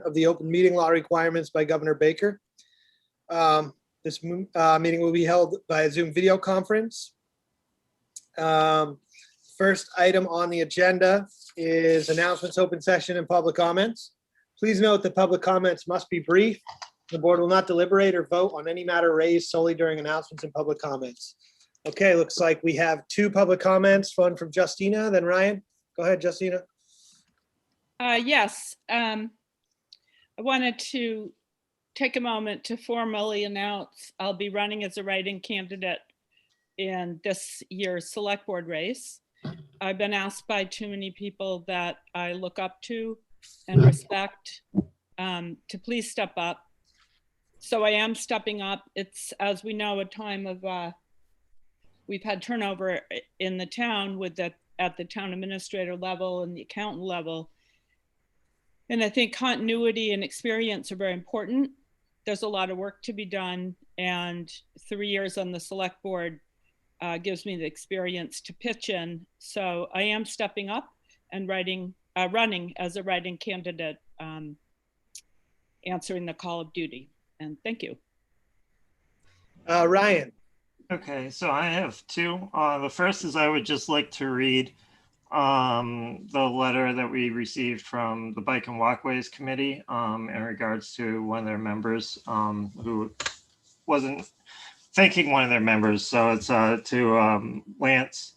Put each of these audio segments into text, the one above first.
of the open meeting law requirements by Governor Baker. This meeting will be held by a Zoom video conference. First item on the agenda is announcements, open session, and public comments. Please note that public comments must be brief. The board will not deliberate or vote on any matter raised solely during announcements and public comments. Okay, looks like we have two public comments, one from Justina, then Ryan. Go ahead, Justina. Yes, I wanted to take a moment to formally announce I'll be running as a write-in candidate in this year's select board race. I've been asked by too many people that I look up to and respect to please step up. So I am stepping up. It's, as we know, a time of, we've had turnover in the town with at the town administrator level and the accountant level. And I think continuity and experience are very important. There's a lot of work to be done, and 3 years on the select board gives me the experience to pitch in. So I am stepping up and running as a write-in candidate, answering the call of duty. And thank you. Ryan. Okay, so I have two. The first is I would just like to read the letter that we received from the Bike and Walkways Committee in regards to one of their members who wasn't thanking one of their members. So it's to Lance.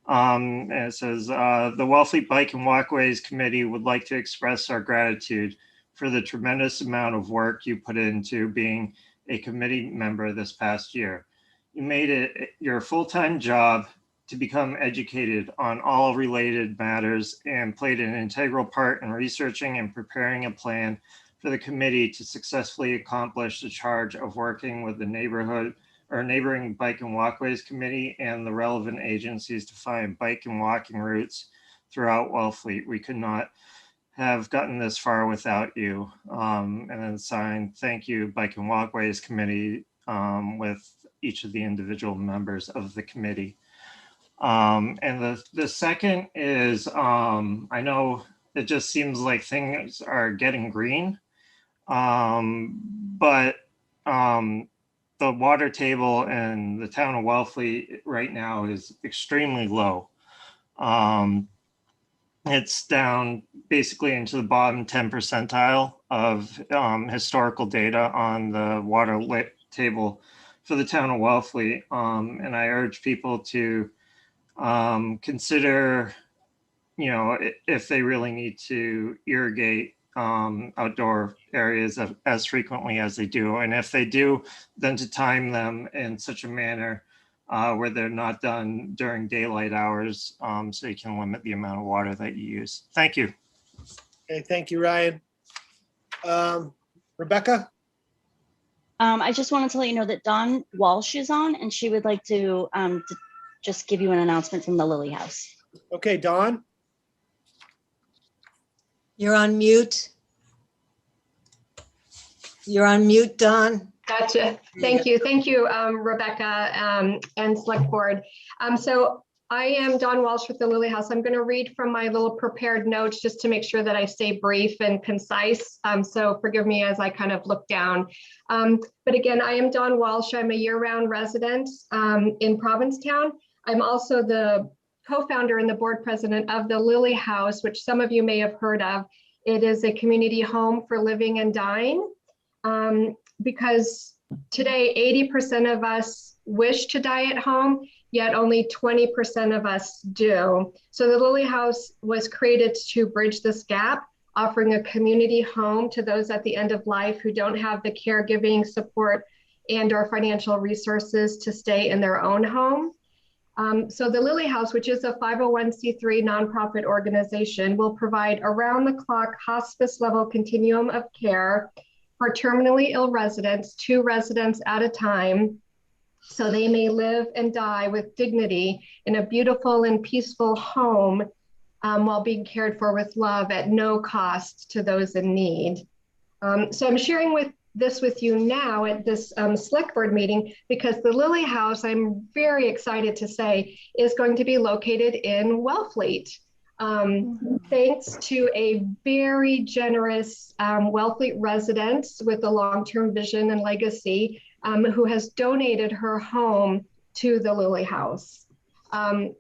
And it says, the Wellfleet Bike and Walkways Committee would like to express our gratitude for the tremendous amount of work you put into being a committee member this past year. You made it your full-time job to become educated on all related matters and played an integral part in researching and preparing a plan for the committee to successfully accomplish the charge of working with the neighboring Bike and Walkways Committee and the relevant agencies to find bike and walking routes throughout Wellfleet. We could not have gotten this far without you. And then signed, thank you, Bike and Walkways Committee, with each of the individual members of the committee. And the second is, I know it just seems like things are getting green, but the water table in the town of Wellfleet right now is extremely low. It's down basically into the bottom 10 percentile of historical data on the water table for the town of Wellfleet. And I urge people to consider, if they really need to irrigate outdoor areas as frequently as they do. And if they do, then to time them in such a manner where they're not done during daylight hours, so you can limit the amount of water that you use. Thank you. Okay, thank you, Ryan. Rebecca? I just wanted to let you know that Dawn Walsh is on, and she would like to just give you an announcement from the Lily House. Okay, Dawn? You're on mute. You're on mute, Dawn. Gotcha. Thank you. Thank you, Rebecca and Select Board. So I am Dawn Walsh with the Lily House. I'm going to read from my little prepared notes just to make sure that I stay brief and concise. So forgive me as I kind of look down. But again, I am Dawn Walsh. I'm a year-round resident in Provincetown. I'm also the co-founder and the board president of the Lily House, which some of you may have heard of. It is a community home for living and dying, because today 80% of us wish to die at home, yet only 20% of us do. So the Lily House was created to bridge this gap, offering a community home to those at the end of life who don't have the caregiving support and or financial resources to stay in their own home. So the Lily House, which is a 501c3 nonprofit organization, will provide around-the-clock hospice-level continuum of care for terminally ill residents, 2 residents at a time, so they may live and die with dignity in a beautiful and peaceful home while being cared for with love at no cost to those in need. So I'm sharing this with you now at this select board meeting because the Lily House, I'm very excited to say, is going to be located in Wellfleet. Thanks to a very generous Wellfleet resident with a long-term vision and legacy who has donated her home to the Lily House.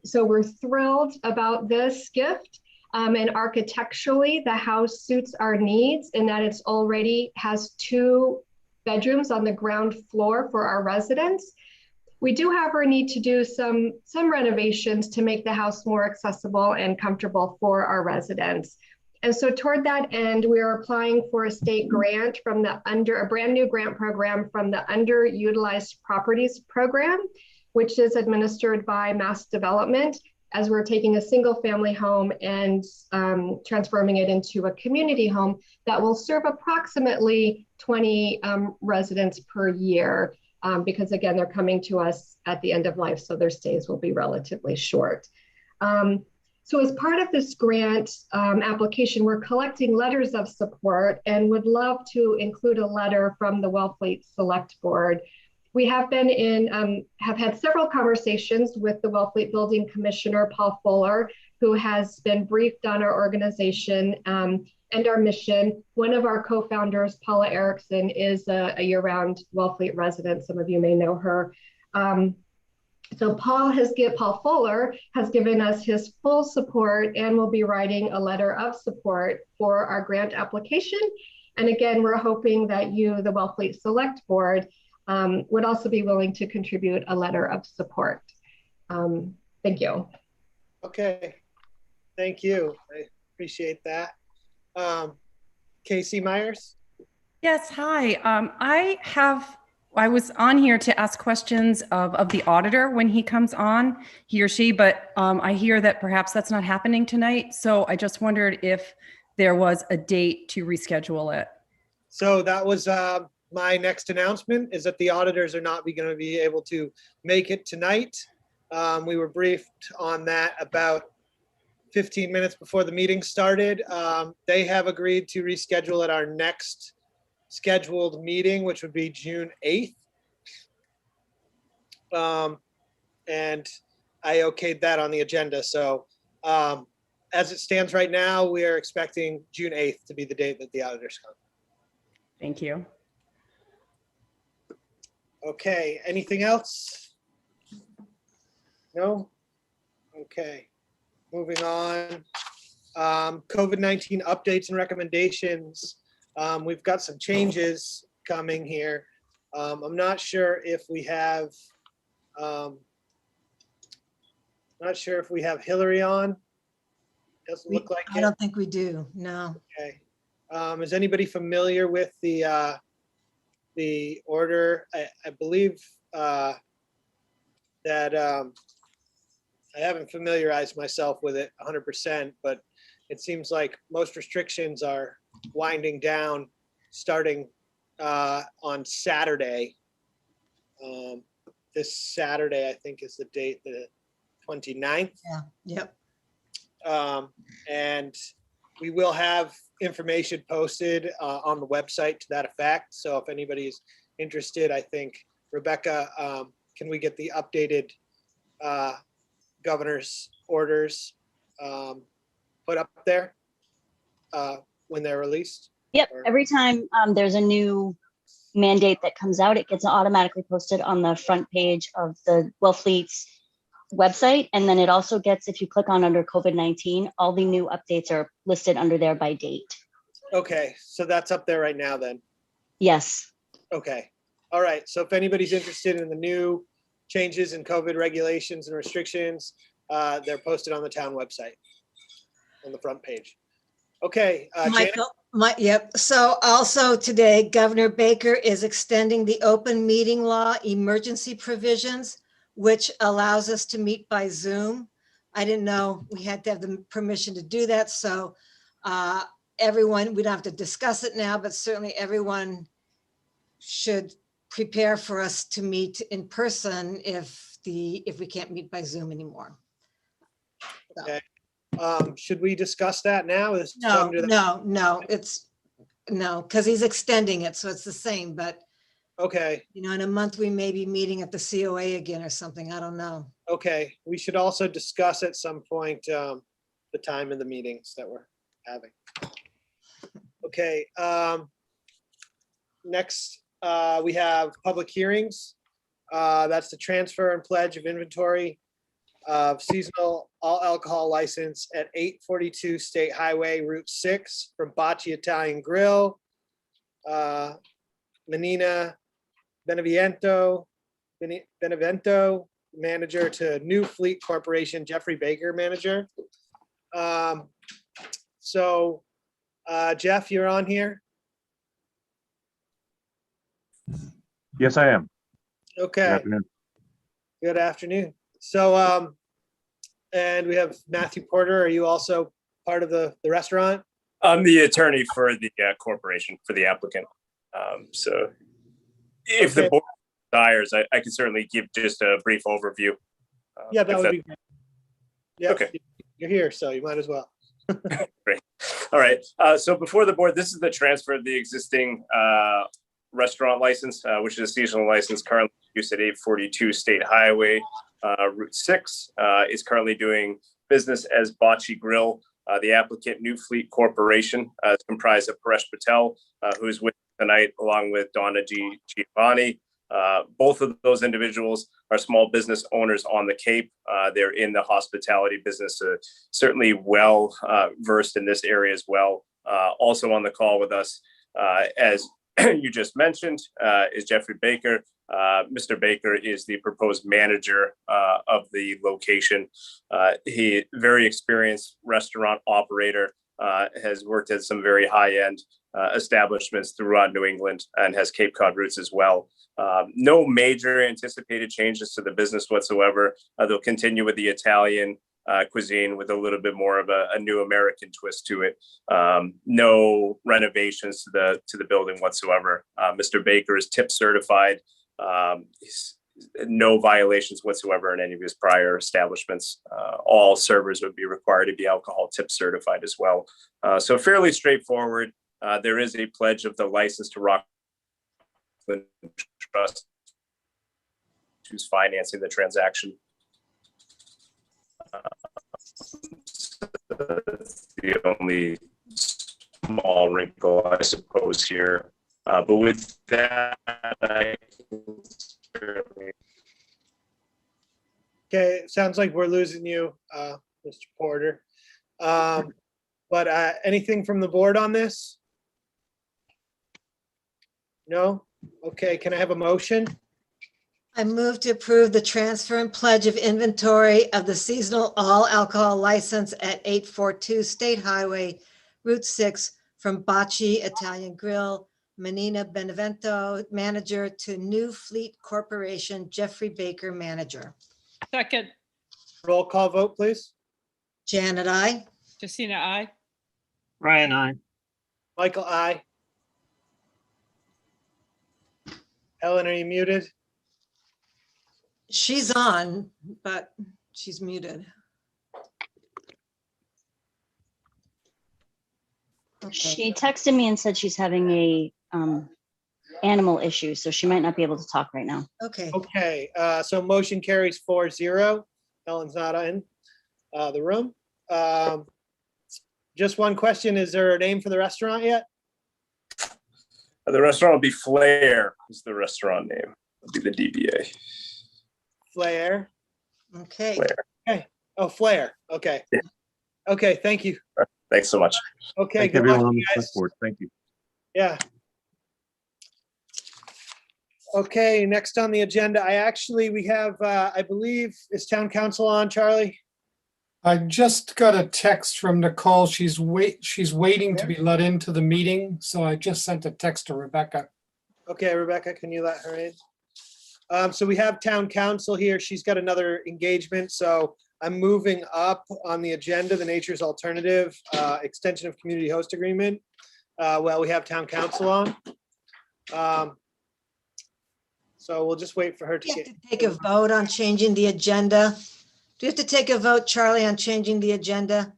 So we're thrilled about this gift. And architecturally, the house suits our needs in that it's already has 2 bedrooms on the ground floor for our residents. We do, however, need to do some renovations to make the house more accessible and comfortable for our residents. And so toward that end, we are applying for a state grant from a brand new grant program from the Underutilized Properties Program, which is administered by Mass Development, as we're taking a single family home and transforming it into a community home that will serve approximately 20 residents per year. Because again, they're coming to us at the end of life, so their stays will be relatively short. So as part of this grant application, we're collecting letters of support and would love to include a letter from the Wellfleet Select Board. We have have had several conversations with the Wellfleet Building Commissioner, Paul Fuller, who has been briefed on our organization and our mission. One of our co-founders, Paula Erickson, is a year-round Wellfleet resident. Some of you may know her. So Paul Fuller has given us his full support and will be writing a letter of support for our grant application. And again, we're hoping that you, the Wellfleet Select Board, would also be willing to contribute a letter of support. Thank you. Okay, thank you. I appreciate that. Casey Myers? Yes, hi. I was on here to ask questions of the auditor when he comes on, he or she, but I hear that perhaps that's not happening tonight. So I just wondered if there was a date to reschedule it. So that was my next announcement, is that the auditors are not going to be able to make it tonight. We were briefed on that about 15 minutes before the meeting started. They have agreed to reschedule at our next scheduled meeting, which would be June 8th. And I okayed that on the agenda. So as it stands right now, we are expecting June 8th to be the date that the auditors come. Thank you. Okay, anything else? No? Okay, moving on. COVID-19 updates and recommendations. We've got some changes coming here. I'm not sure if we have, Hillary on. Doesn't look like I it. don't think we do, no. Okay. Is anybody familiar with the order? I believe that I haven't familiarized myself with it 100%, but it seems like most restrictions are winding down starting on Saturday. This Saturday, I think, is the date, the 29th. Yeah, yep. And we will have information posted on the website to that effect. So if anybody's interested, I think, Rebecca, can we get the updated governor's orders put up there when they're released? Yep, Or- every time there's a new mandate that comes out, it gets automatically posted on the front page of the Wellfleet's website. And then it also gets, if you click on under COVID-19, all the new updates are listed under there by date. Okay, so that's up there right now then. Yes. Okay, all right. So if anybody's interested in the new changes in COVID regulations and restrictions, they're posted on the town website on the front page. Okay, Janet? Michael, yep. So also today, Governor Baker is extending the open meeting law emergency provisions, which allows us to meet by Zoom. I didn't know we had to have the permission to do that. So everyone, we don't have to discuss it now, but certainly everyone should prepare for us to meet in person if we can't meet by Zoom anymore. So, Okay. Should we discuss that now? Is No, under the- no, because he's extending it, so it's the same, but Okay, in a month, we may be meeting at the COA again or something. I don't know. okay. We should also discuss at some point the time of the meetings that we're having. Okay, next, we have public hearings. That's the transfer and pledge of inventory of seasonal all alcohol license at 842 State Highway Route 6 from Bocce Italian Grill, Menina Benevento, manager, to New Fleet Corporation, Jeffrey Baker, manager. So, Jeff, you're on here? Yes, I am. Good Okay, afternoon. good afternoon. So, and we have Matthew Porter. Are you also part of the restaurant? I'm the attorney for the corporation, for the applicant. So if Okay. the board desires, I can certainly give just a brief overview. Yeah, that if would be great. Yeah, Okay. you're here, so you might as well. Great. All right. So before the board, this is the transfer of the existing restaurant license, which is a seasonal license currently used at 842 State Highway, Route 6. Is currentently doing business as Bocce Grill. The applicant, New Fleet Corporation, is comprised of Paresh Patel, who is with tonight, along with Donna Giovanni. Both of those individuals are small business owners on the Cape. They're in the hospitality business, certainly well versed in this area as well. Also on the call with us, as you just mentioned, is Jeffrey Baker. Mr. Baker is the proposed manager of the location. He very experienced restaurant operator, has worked at some very high-end establishments throughout New England and has Cape Cod roots as well. No major anticipated changes to the business whatsoever. They'll continue with the Italian cuisine with a little bit more of a new American twist to it. No renovations to the building whatsoever. Mr. Baker is tip certified. No violations whatsoever in any of his prior establishments. All servers would be required to be alcohol tip certified as well. So fairly straightforward. There is a pledge of the license to Rockland Trust, who's financing the transaction. That's the only small wrinkle, I suppose, here. But with that, I can certainly... Okay, sounds like we're losing you, Mr. Porter. But anything from the board on this? No? Okay, can I have a motion? I move to approve the transfer and pledge of inventory of the seasonal all alcohol license at 842 State Highway, Route 6, from Bocce Italian Grill, Menina Benevento, manager, to New Fleet Corporation, Jeffrey Baker, manager. Second, Roll call vote, please. Janet, I. Justina, I. Ryan, I. Michael, aye. Ellen, are you muted? She's on, but she's muted. Okay. She texted me and said she's having a animal issue, so she might not be able to talk right now. Okay. Okay, so motion carries 4-0. Ellen's not in the room. Just one question, is there a name for the restaurant yet? The restaurant will be Flair, is the restaurant name. It'll be the DBA. Flair? Okay. Flair. Oh, Flair, okay. Yeah. Okay, thank you. Thanks so much. Okay, Thank good luck, everyone on you the guys. select board. Thank you. Yeah. Okay, next on the agenda, we have, I believe, is town council on, Charlie? I just got a text from Nicole. She's waiting to be let into the meeting, so I just sent a text to Rebecca. Okay, Rebecca, can you let her in? So we have town council here. She's got another engagement, so I'm moving up on the agenda, the Nature's Alternative, extension of community host agreement. Well, we have town council on. So we'll just wait for her to Do you get. have to take a vote on changing the agenda? Do you have to take a vote, Charlie, on changing the agenda?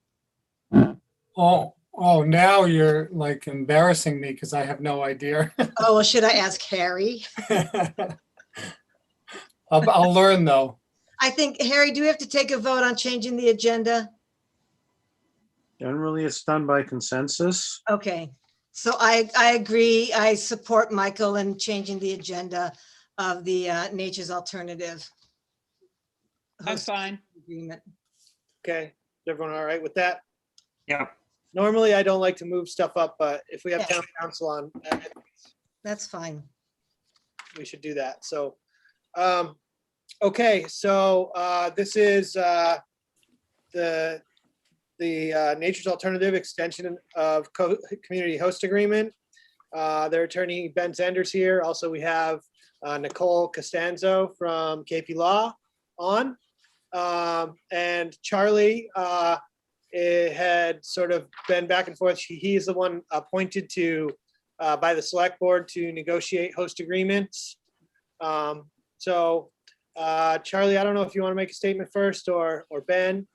Oh, now you're like embarrassing me because I have no idea. Oh, well, should I ask Harry? I'll learn though. I think, Harry, do we have to take a vote on changing the agenda? Generally, it's done by consensus. Okay, so I agree. I support Michael in changing the agenda of the Nature's Alternative. I'm host fine. Agreement. Okay, is everyone all right with that? Yeah. Normally, I don't like to move stuff up, but if we have Yeah. town council on, That's fine. we should do that. So, okay, so this is the Nature's Alternative extension of community host agreement. Their attorney Ben Zender's here. Also, we have Nicole Costanzo from KP Law on. And Charlie had sort of been back and forth. He's the one appointed to by the select board to negotiate host agreements. So Charlie, I don't know if you want to make a statement first or Ben.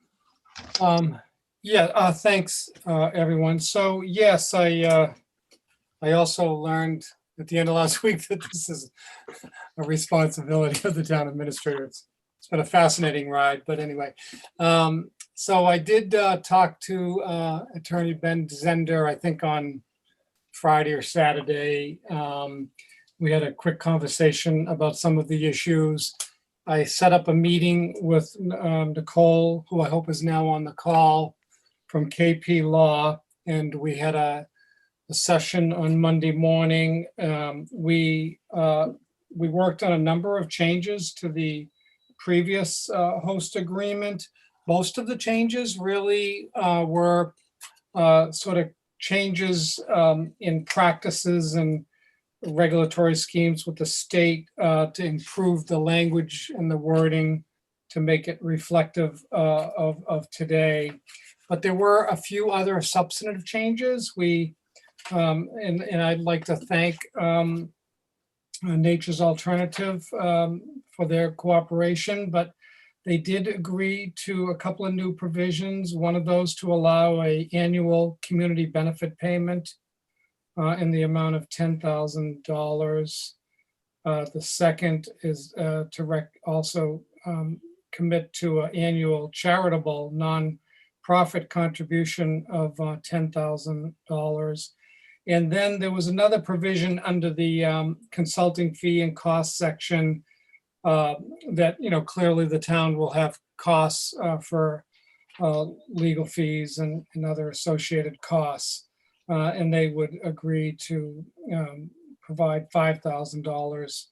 Yeah, thanks, everyone. So yes, I also learned at the end of last week that this is a responsibility of the town administrator. It's been a fascinating ride, but anyway. So I did talk to Attorney Ben Zender, I think on Friday or Saturday. We had a quick conversation about some of the issues. I set up a meeting with Nicole, who I hope is now on the call from KP Law, and we had a session on Monday morning. We worked on a number of changes to the previous host agreement. Most of the changes really were sort of changes in practices and regulatory schemes with the state to improve the language and the wording to make it reflective of today. But there were a few other substantive changes. And I'd like to thank Nature's Alternative for their cooperation, but they did agree to a couple of new provisions. One of those to allow an annual community benefit payment in the amount of $10,000. The second is to also commit to an annual charitable non-profit contribution of $10,000. And then there was another provision under the consulting fee and cost section that, clearly the town will have costs for legal fees and other associated costs. And they would agree to provide $5,000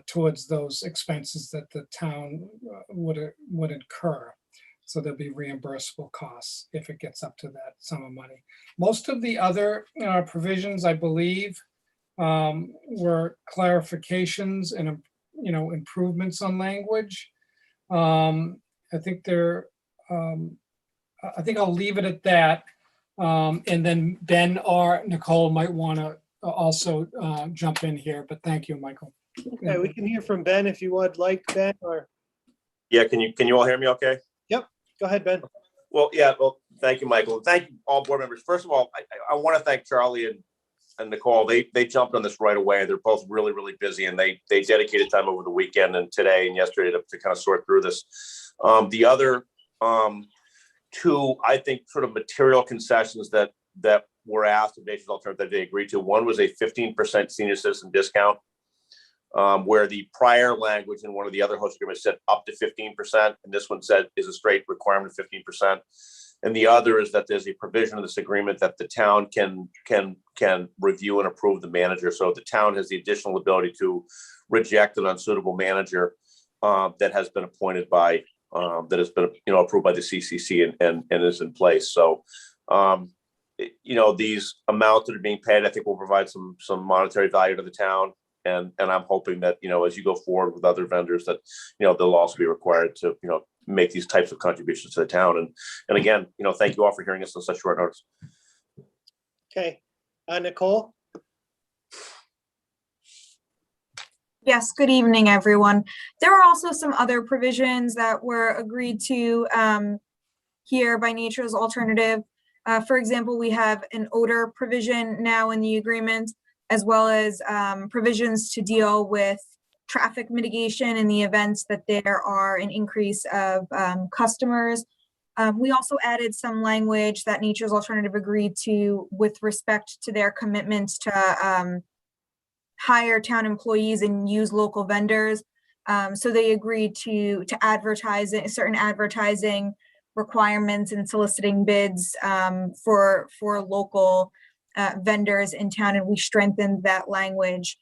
towards those expenses that the town would incur. So there'll be reimbursable costs if it gets up to that sum of money. Most of the other provisions, I believe, were clarifications and improvements on language. I think I'll leave it at that. And then Ben or Nicole might want to also jump in here, but thank you, Michael. Okay, we can hear from Ben if you would like, Ben, or Yeah, can you all hear me okay? go ahead, Ben. Well, thank you, Michael. Thank you, all board members. First of all, I want to thank Charlie and Nicole. They jumped on this right away. They're both really, really busy, and they dedicated time over the weekend and today and yesterday to kind of sort through this. The other two, I think, sort of material concessions that were asked of Nature's Alternative that they agreed to. One was a 15% senior citizen discount, where the prior language in one of the other host agreements said up to 15%, and this one said is a straight requirement of 15%. And the other is that there's a provision of this agreement that the town can review and approve the manager. So the town has the additional ability to reject an unsuitable manager that has been appointed by that has been approved by the CCC and is in place. So these amounts that are being paid, I think, will provide some monetary value to the town. And I'm hoping that, as you go forward with other vendors that, they'll also be required to, make these types of contributions to the town. And again, thank you all for hearing us on such short notice. Okay, Nicole? Yes, good evening, everyone. There are also some other provisions that were agreed to here by Nature's Alternative. For example, we have an odor provision now in the agreement, as well as provisions to deal with traffic mitigation in the events that there are an increase of customers We also added some language that Nature's Alternative agreed to with respect to their commitments to hire town employees and use local vendors. So they agreed to advertise certain advertising requirements and soliciting bids for local vendors in town, and we strengthened that language.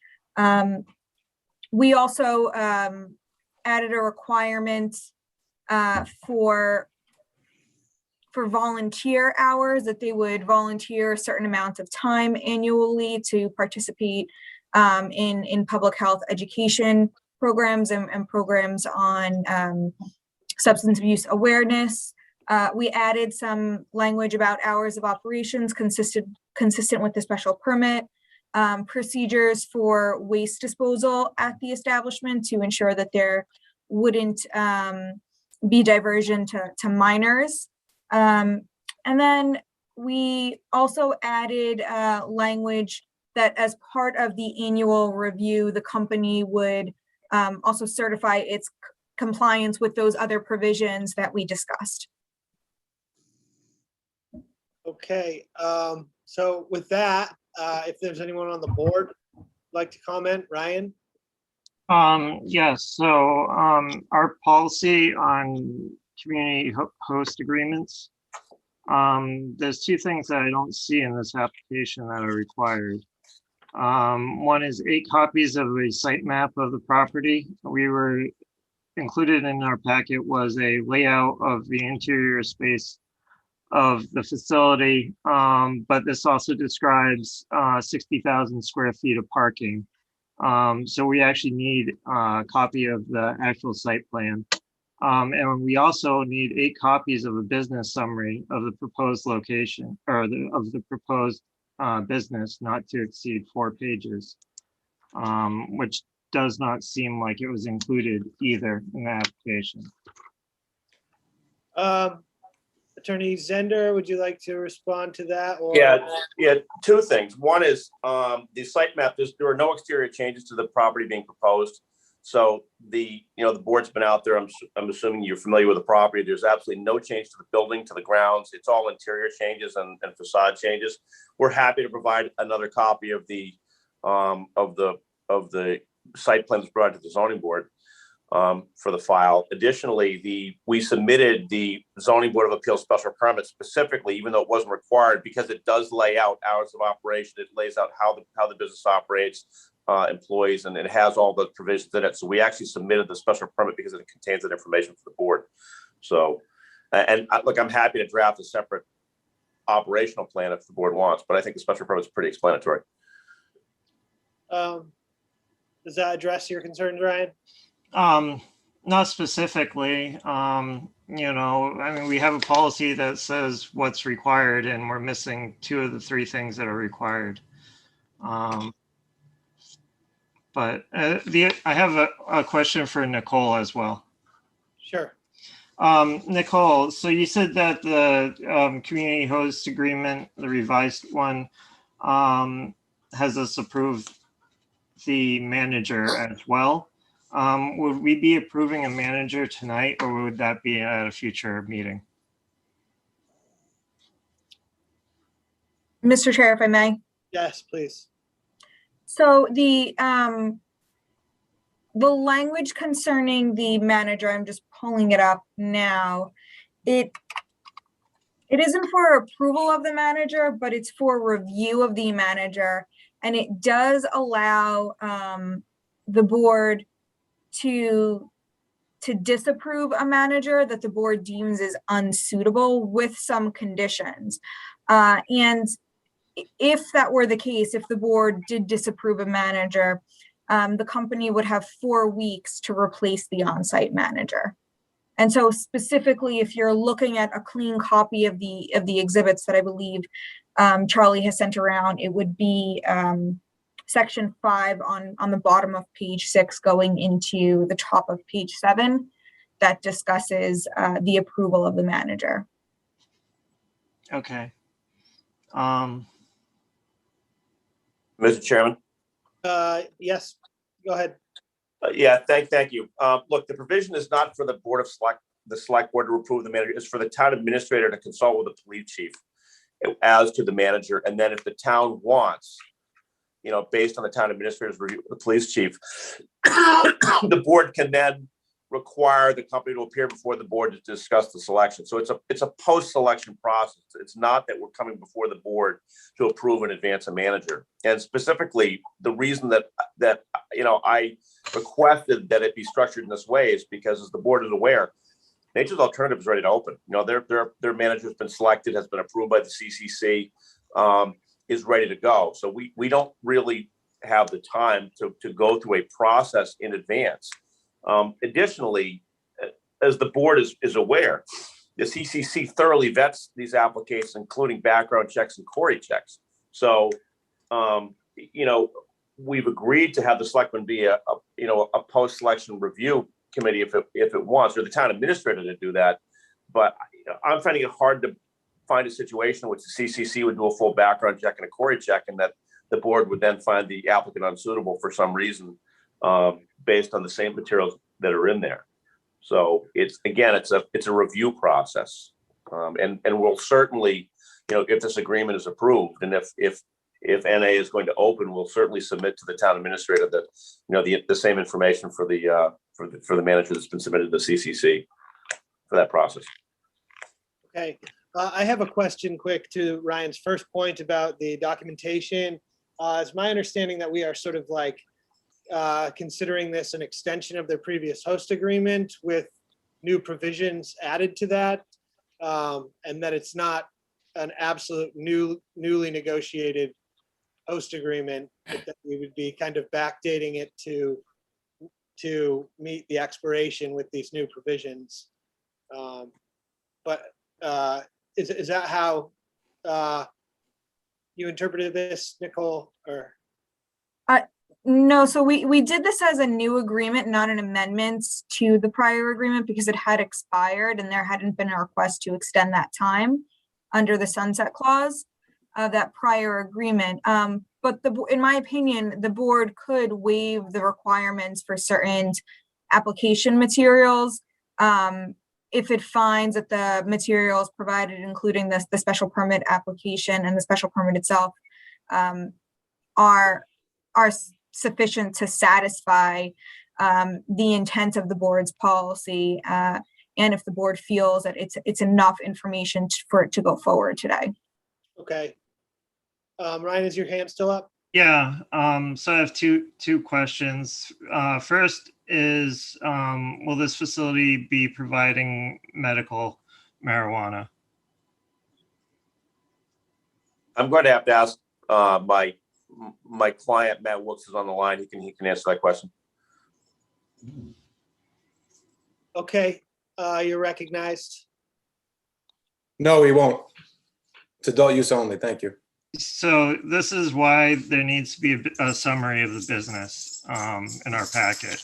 We also added a requirement for volunteer hours, that they would volunteer a certain amount of time annually to participate in public health education programs and programs on substance abuse awareness. We added some language about hours of operations consistent with the special permit, procedures for waste disposal at the establishment to ensure that there wouldn't be diversion to minors. And then we also added language that as part of the annual review, the company would also certify its compliance with those other provisions that we discussed. Okay, so with that, if there's anyone on the board like to comment, Ryan? Yes, so our policy on community host agreements, there's two things that I don't see in this application that are required. One is 8 copies of a site map of the property. We were included in our packet was a layout of the interior space of the facility, but this also describes 60,000 square feet of parking. So we actually need a copy of the actual site plan. And we also need 8 copies of a business summary of the proposed location, or of the proposed business, not to exceed 4 pages, which does not seem like it was included either in the application. Attorney Zender, would you like to respond to that? Or? Yeah, 2 things. One is the site map, there are no exterior changes to the property being proposed. So the board's been out there. I'm assuming you're familiar with the property. There's absolutely no change to the building, to the grounds. It's all interior changes and facade changes. We're happy to provide another copy of the site plans provided to the zoning board for the file. Additionally, we submitted the zoning board of appeals special permit specifically, even though it wasn't required, because it does lay out hours of operation. It lays out how the business operates, employees, and it has all the provisions in it. So we actually submitted the special permit because it contains that information for the board. So, and look, I'm happy to draft a separate operational plan if the board wants, but I think the special permit is pretty explanatory. Does that address your concerns, Ryan? Not specifically. I mean, we have a policy that says what's required, and we're missing 2 of the 3 things that are required. But I have a question for Nicole as well. Sure. Nicole, so you said that the community host agreement, the revised one, has us approve the manager as well. Would we be approving a manager tonight, or would that be at a future meeting? Mr. Chair, if I may. Yes, please. So the language concerning the manager, I'm just pulling it up now. It isn't for approval of the manager, but it's for review of the manager. And it does allow the board to disapprove a manager that the board deems is unsuitable with some conditions. And if that were the case, if the board did disapprove a manager, the company would have 4 weeks to replace the on-site manager. And so specifically, if you're looking at a clean copy of the exhibits that I believe Charlie has sent around, it would be section 5 on the bottom of page 6 going into the top of page 7 that discusses the approval of the manager. Okay. Mr. Chairman. Yes, go ahead. Yeah, thank you. Look, the provision is not for the Board of the select board to approve the manager is for the town administrator to consult with the police chief as to the manager. And then if the town wants, based on the town administrator's review, the police chief, the board can then require the company to appear before the board to discuss the selection. So it's a post-selection process. It's not that we're coming before the board to approve and advance a manager. And specifically, the reason that I requested that it be structured in this way is because, as the board is aware, Nature's Alternative is ready to open. Their manager has been selected, has been approved by the CCC, is ready to go. So we don't really have the time to go through a process in advance. Additionally, as the board is aware, the CCC thoroughly vets these applications, including background checks and query checks. So, we've agreed to have the selectmen be a post-selection review committee if it wants, or the town administrator to do that. But I'm finding it hard to find a situation in which the CCC would do a full background check and a query check, and that the board would then find the applicant unsuitable for some reason, based on the same materials that are in there. So it's a review process, and we'll certainly, if this agreement is approved, and if NA is going to open, we'll certainly submit to the town administrator that the same information for the manager that's been submitted to the CCC for that process. Okay, I have a question quick to Ryan's first point about the documentation. It's my understanding that we are sort of like considering this an extension of their previous host agreement with new provisions added to that, and that it's not an absolute newly negotiated host agreement, but that we would be kind of backdating it to meet the expiration with these new provisions. But is that how you interpreted this, Nicole? Or No, so we did this as a new agreement, not an amendment to the prior agreement, because it had expired and there hadn't been a request to extend that time under the sunset clause of that prior agreement. But in my opinion, the board could waive the requirements for certain application materials if it finds that the materials provided, including the special permit application and the special permit itself, are sufficient to satisfy the intent of the board's policy, and if the board feels that it's enough information for it to go forward today. okay, Ryan, is your hand still up? Yeah, so I have two questions. First is, will this facility be providing medical marijuana? I'm going to have to ask my client, Matt Wilkes, is on the line. He can answer that question. Okay, you're recognized. No, we won't. It's adult use only. Thank you. So this is why there needs to be a summary of the business in our packet,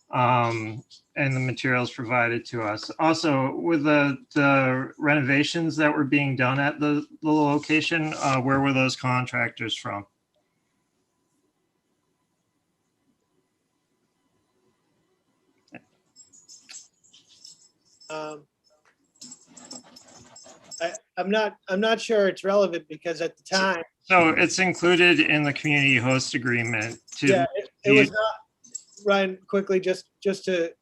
and the materials provided to us. Also, with the renovations that were being done at the location, where were those contractors from? I'm not sure it's relevant because at the time. So it's included in the community host agreement. Yeah, it was not, Ryan, quickly, just to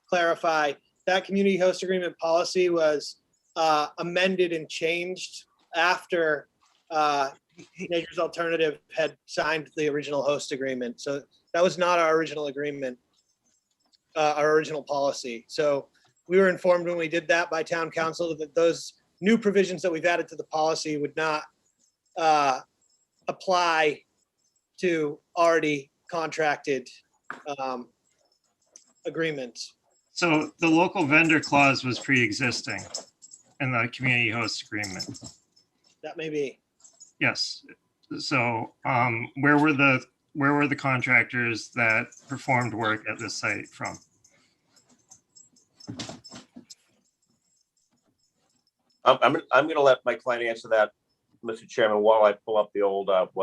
clarify, that community host agreement policy was amended and changed after Nature's Alternative had signed the original host agreement. So that was not our original agreement, our original policy. So we were informed when we did that by town council that those new provisions that we've added to the policy would not apply to already contracted agreements. So the local vendor clause was pre-existing in the community host agreement. That may be. Yes. So where were the contractors that performed work at this site from? I'm going to let my client answer that, Mr. Chairman, while I pull up the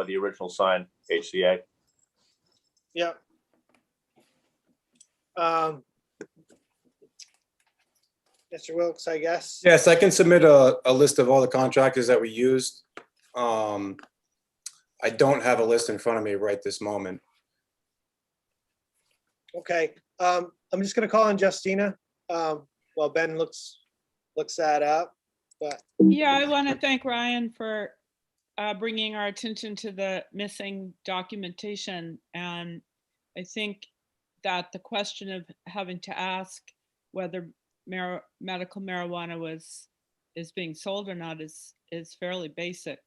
the original signed HCA. Yeah. Mr. Wilks, I guess. Yes, I can submit a list of all the contractors that we used. I don't have a list in front of me right this moment. Okay, I'm just gonna call on Justina, while Ben looks that up, but, Yeah, I want to thank Ryan for bringing our attention to the missing documentation. And I think that the question of having to ask whether medical marijuana is being sold or not is fairly basic.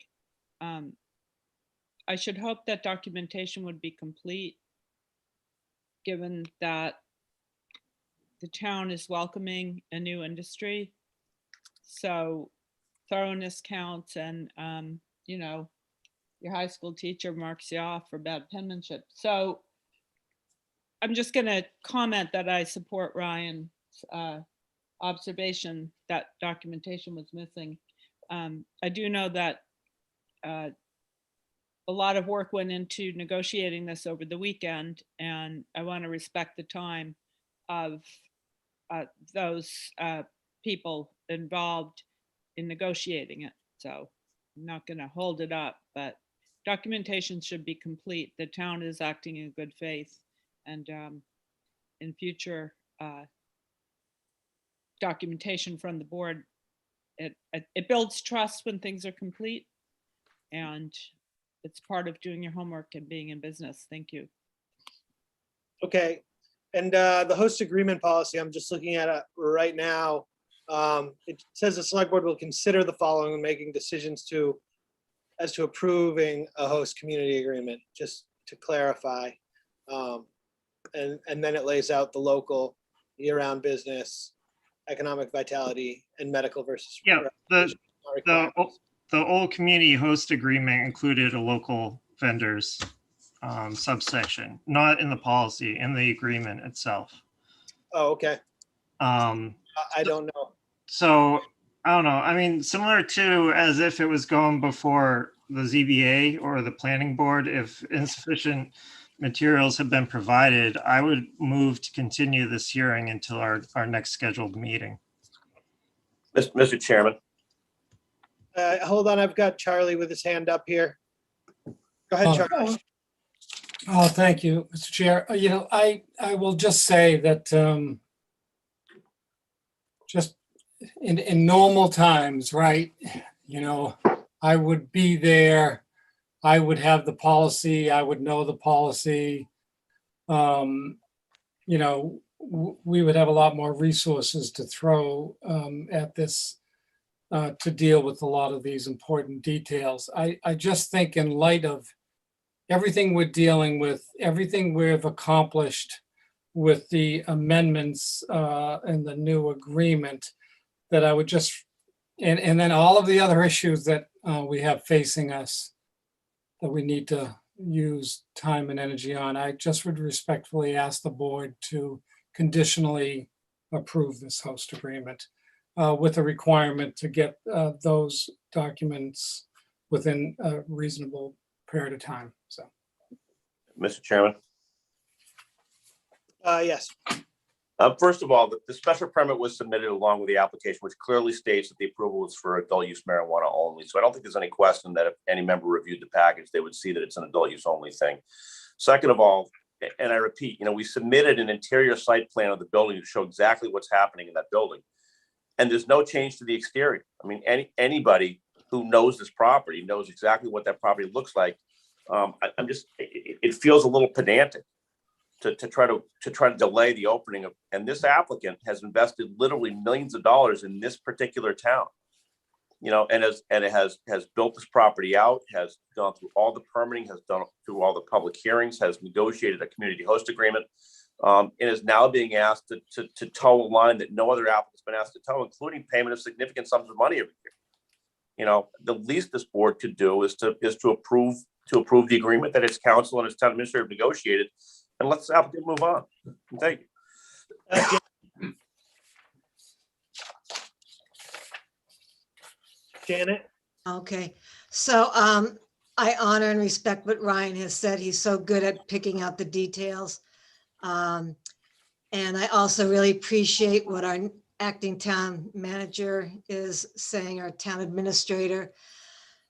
I should hope that documentation would be complete, given that the town is welcoming a new industry. So thoroughness counts, and you know, your high school teacher marks you off for bad penmanship. So I'm just going to comment that I support Ryan's observation that documentation was missing. I do know that a lot of work went into negotiating this over the weekend, and I want to respect the time of those people involved in negotiating it. So I'm not going to hold it up, but documentation should be complete. The town is acting in good faith, and in future documentation from the board, it builds trust when things are complete, and it's part of doing your homework and being in business. Thank you. okay. And the host agreement policy, I'm just looking at it right now. It says the select board will consider the following when making decisions as to approving a host community agreement, just to clarify. And then it lays out the local year-round business, economic vitality, and medical versus. Yeah, the old community host agreement included a local vendors subsection, not in the policy, in the agreement itself. Oh, okay. I don't know. So I don't know. I mean, similar to as if it was going before the ZBA or the planning board, if insufficient materials have been provided, I would move to continue this hearing until our next scheduled meeting. Mr. Chairman. Hold on, I've got Charlie with his hand up here. Go ahead, Charlie. Oh, thank you, Mr. Chair. You know, I will just say that just in normal times, right? You know, I would be there. I would have the policy. I would know the policy. You know, we would have a lot more resources to throw at this to deal with a lot of these important details. I just think in light of everything we're dealing with, everything we've accomplished with the amendments and the new agreement, that I would just, and then all of the other issues that we have facing us that we need to use time and energy on, I just would respectfully ask the board to conditionally approve this host agreement with a requirement to get those documents within a reasonable period of time. So, Mr. Chairman. Yes. First of all, the special permit was submitted along with the application, which clearly states that the approval is for adult use marijuana only. So I don't think there's any question that if any member reviewed the package, they would see that it's an adult use only thing. Second of all, and I repeat, you know, we submitted an interior site plan of the building to show exactly what's happening in that building. And there's no change to the exterior. I mean, anybody who knows this property knows exactly what that property looks like. I'm just, it feels a little pedantic to try to delay the opening of, and this applicant has invested literally millions of dollars in this particular town, you know, and it has built this property out, has gone through all the permitting, has done through all the public hearings, has negotiated a community host agreement, and is now being asked to toe a line that no other applicant's been asked to toe, including payment of significant sums of money every year. You know, the least this board could do is to approve the agreement that its council and its town administrator have negotiated, and let the applicant move on. Thank you. Janet? Okay, so I honor and respect what Ryan has said. He's so good at picking out the details. And I also really appreciate what our acting town manager is saying, our town administrator.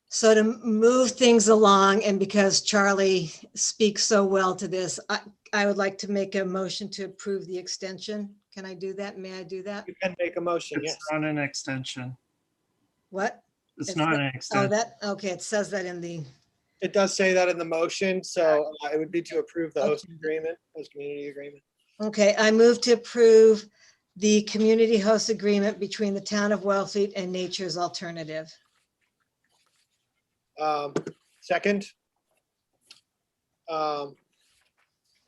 So to move things along, and because Charlie speaks so well to this, I would like to make a motion to approve the extension. Can I do that? May I do that? You can make a motion, yes. It's not an extension. What? It's not an Oh, extension. that, okay, it says that in the, It does say that in the motion, so it would be to approve the host Okay. agreement, host community agreement. okay, I move to approve the community host agreement between the town of Wellfleet and Nature's Alternative. Second.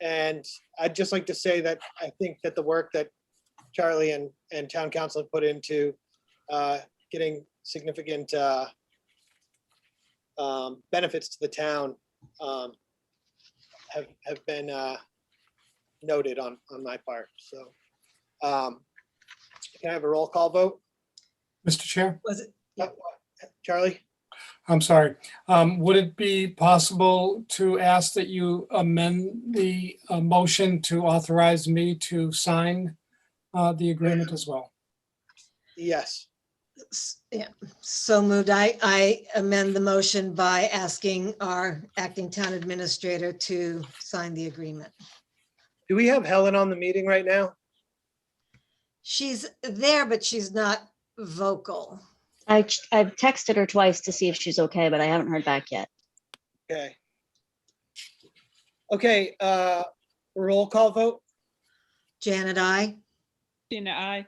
And I'd just like to say that I think that the work that Charlie and town council have put into getting significant benefits to the town have been noted on my part. So can I have a roll call vote? Mr. Chair, Was it? Charlie? I'm sorry. Would it be possible to ask that you amend the motion to authorize me to sign the agreement as well? Yes. Yeah, so moved. I amend the motion by asking our acting town administrator to sign the agreement. Do we have Helen on the meeting right now? She's there, but she's not vocal. I've texted her twice to see if she's okay, but I haven't heard back yet. Okay. Okay, roll call vote? Janet, I. Tina, I.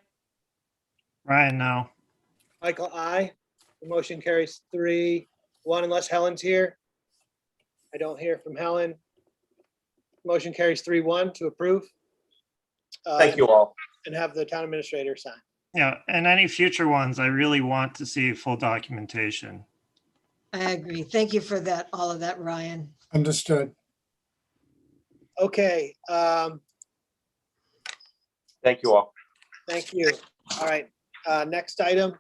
Ryan, no. Michael, aye. The motion carries 3-1 unless Helen's here. I don't hear from Helen. Motion carries 3-1 to approve. Thank you all. And have the town administrator sign. Yeah, and any future ones, I really want to see full documentation. I agree. Thank you for that, all of that, Ryan. Understood. Okay, Thank you all. thank you. All right, next item.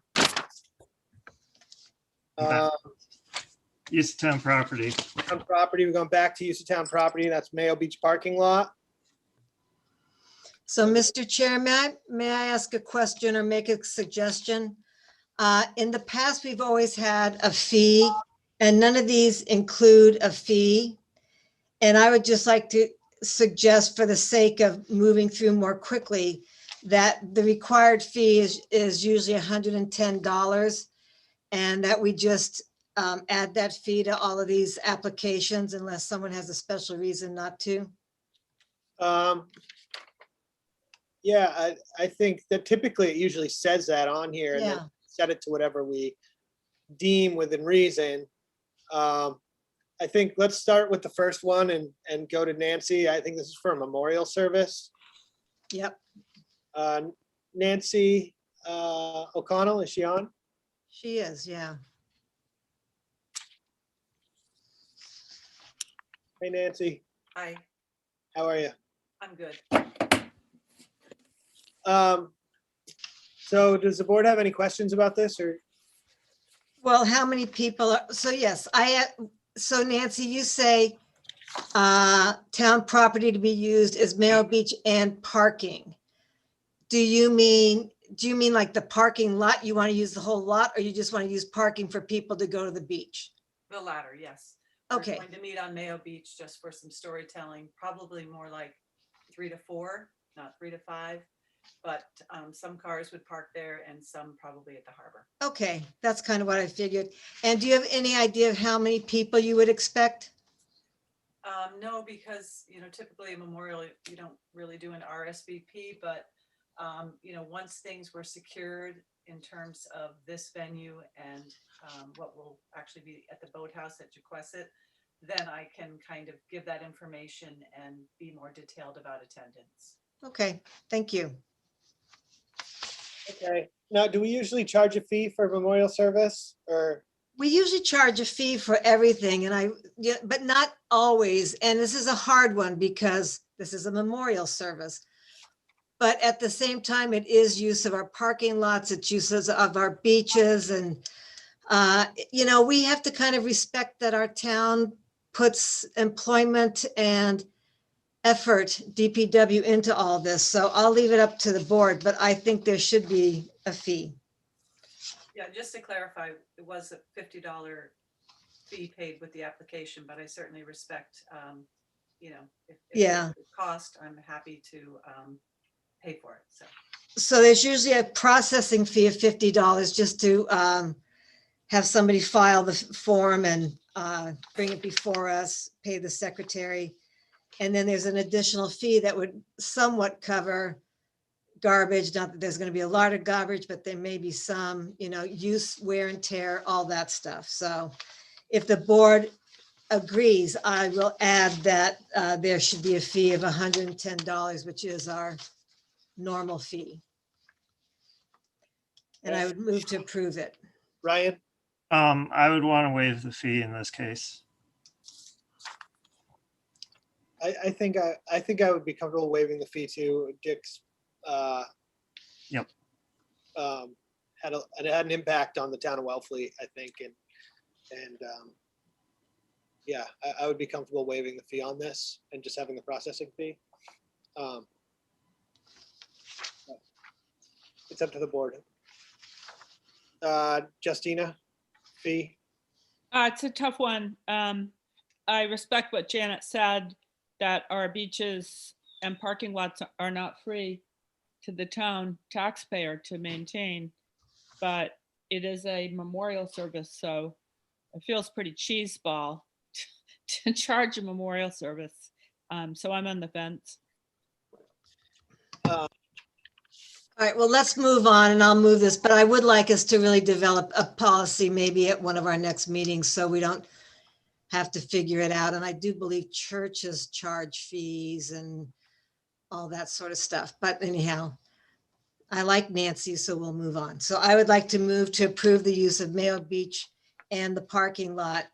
Use of town property. Town property, we're going back to use of town property. That's Mayo Beach parking lot. So, Mr. Chair, may I ask a question or make a suggestion? In the past, we've always had a fee, and none of these include a fee. And I would just like to suggest, for the sake of moving through more quickly, that the required fee is usually $110, and that we just add that fee to all of these applications unless someone has a special reason not to. Yeah, I think that typically it usually says that on here and Yeah. then set it to whatever we deem within reason. I think let's start with the first one and go to Nancy. I think this is for a memorial service. Yep, Nancy O'Connell, is she on? she is, yeah. Hey, Nancy, Hi, how are you? I'm good. So does the board have any questions about this or? Well, how many people are, so yes, so Nancy, you say town property to be used is Mayo Beach and parking. Do you mean like the parking lot? You want to use the whole lot, or you just want to use parking for people to go to the beach? The latter, yes. We're Okay, going to meet on Mayo Beach just for some storytelling, probably more like 3 to 4, not 3 to 5. But some cars would park there and some probably at the harbor. okay, that's kind of what I figured. And do you have any idea of how many people you would expect? No, because, typically a memorial, you don't really do an RSVP, but, once things were secured in terms of this venue and what will actually be at the boathouse at Jaquesset, then I can kind of give that information and be more detailed about attendance. Okay, thank you. Okay, now, do we usually charge a fee for memorial service or? We usually charge a fee for everything but not always. And this is a hard one because this is a memorial service. But at the same time, it is use of our parking lots, it's uses of our beaches. And, we have to kind of respect that our town puts employment and effort DPW into all this. So I'll leave it up to the board, but I think there should be a fee. Yeah, just to clarify, it was a $50 fee paid with the application, but I certainly respect, you know, if Yeah. it's a cost, I'm happy to pay for it, so. So there's usually a processing fee of $50 just to have somebody file the form and bring it before us, pay the secretary. And then there's an additional fee that would somewhat cover garbage. Not that there's going to be a lot of garbage, but there may be some, you know, use, wear and tear, all that stuff. So if the board agrees, I will add that there should be a fee of $110, which is our normal fee. And I would move to approve it. Ryan, I would want to waive the fee in this case. I think I would be comfortable waiving the fee too. Dick's Yep. it had an impact on the town of Wellfleet, I think, and yeah, I would be comfortable waiving the fee on this and just having the processing fee. It's up to the board. Justina, fee? It's a tough one. I respect what Janet said, that our beaches and parking lots are not free to the town taxpayer to maintain, but it is a memorial service, so it feels pretty cheeseball to charge a memorial service. So I'm on the fence. All right, well, let's move on and I'll move this, but I would like us to really develop a policy maybe at one of our next meetings so we don't have to figure it out. And I do believe churches charge fees and all that sort of stuff. But anyhow, I like Nancy, so we'll move on. So I would like to move to approve the use of Mayo Beach and the parking lot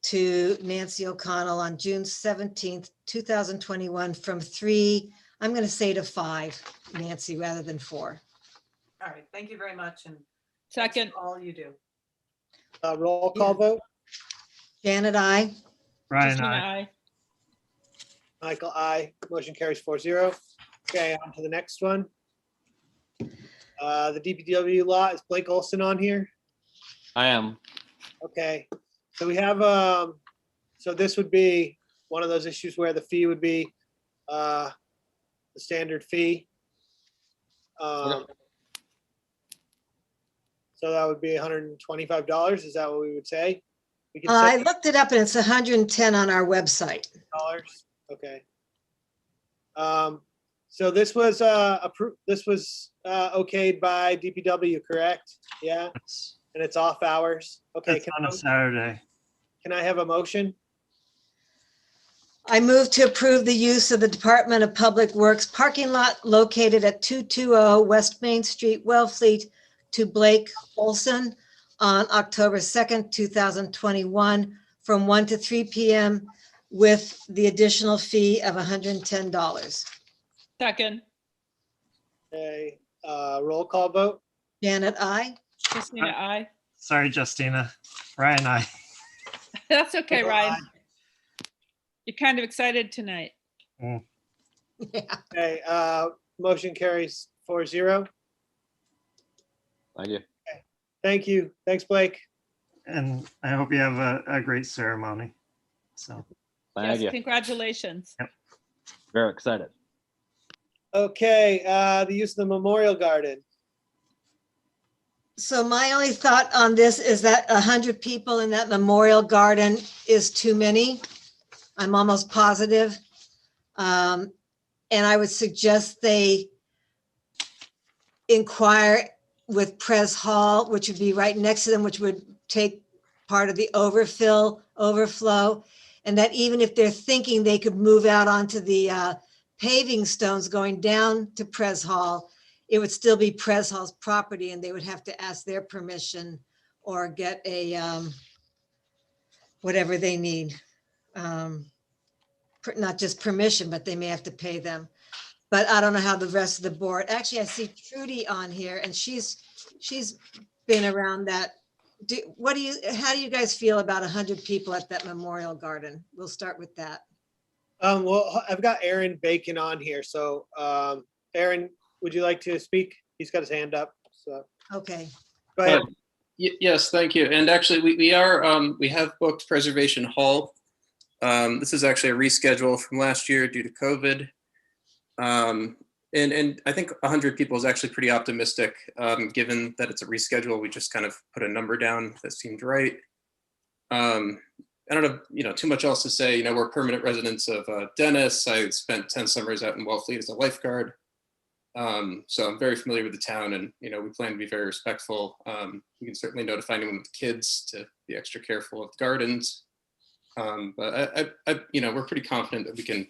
to Nancy O'Connell on June 17th, 2021 from 3, I'm going to say to 5, Nancy, rather than 4. All right, thank you very much, and Second. all you do. Roll call vote. Janet, I. Ryan, Justina, aye. aye. Michael, aye. Motion carries 4-0. Okay, on to the next one. The DPW law, is Blake Olson on here? I am. Okay, so we have, so this would be one of those issues where the fee would be the standard fee. So that would be $125. Is that what we would say? We could I say looked it up and it's 110 on our website. dollars. Okay. So this was approved. This was okayed by DPW, correct? Yeah, It's, and it's off hours. Okay. it's on a Saturday. Can I have a motion? I move to approve the use of the Department of Public Works parking lot located at 220 West Main Street, Wellfleet, to Blake Olson on October 2nd, 2021, from 1 to 3 p.m. with the additional fee of $110. Second. Okay, roll call vote. Janet, I. Justina, aye. Sorry, Justina. Ryan, aye. That's okay, Michael, Ryan. aye. You're kind of excited tonight. Yeah. Okay, motion carries 4-0. Thank you. Thank you. Thanks, Blake. And I hope you have a great ceremony. So, Thank Yes, you. congratulations. Very excited. Okay, the use of the Memorial Garden. So my only thought on this is that 100 people in that Memorial Garden is too many. I'm almost positive. And I would suggest they inquire with Pres Hall, which would be right next to them, which would take part of the overflow. And that even if they're thinking they could move out onto the paving stones going down to Pres Hall, it would still be Pres Hall's property and they would have to ask their permission or get a, whatever they need. Not just permission, but they may have to pay them. But I don't know how the rest of the board, actually, I see Trudy on here and she's been around that. How do you guys feel about 100 people at that Memorial Garden? We'll start with that. Well, I've got Aaron Bacon on here. So, Aaron, would you like to speak? He's got his hand up. So, Okay. go ahead. Yes, thank you. And actually, we have booked Preservation Hall. This is actually a reschedule from last year due to COVID. And I think 100 people is actually pretty optimistic, given that it's a reschedule. We just kind of put a number down that seemed right. I don't have too much else to say. We're permanent residents of Dennis. I spent 10 summers out in Wellfleet as a lifeguard. So I'm very familiar with the town, and we plan to be very respectful. We can certainly notify anyone with kids to be extra careful of the gardens. But we're pretty confident that we can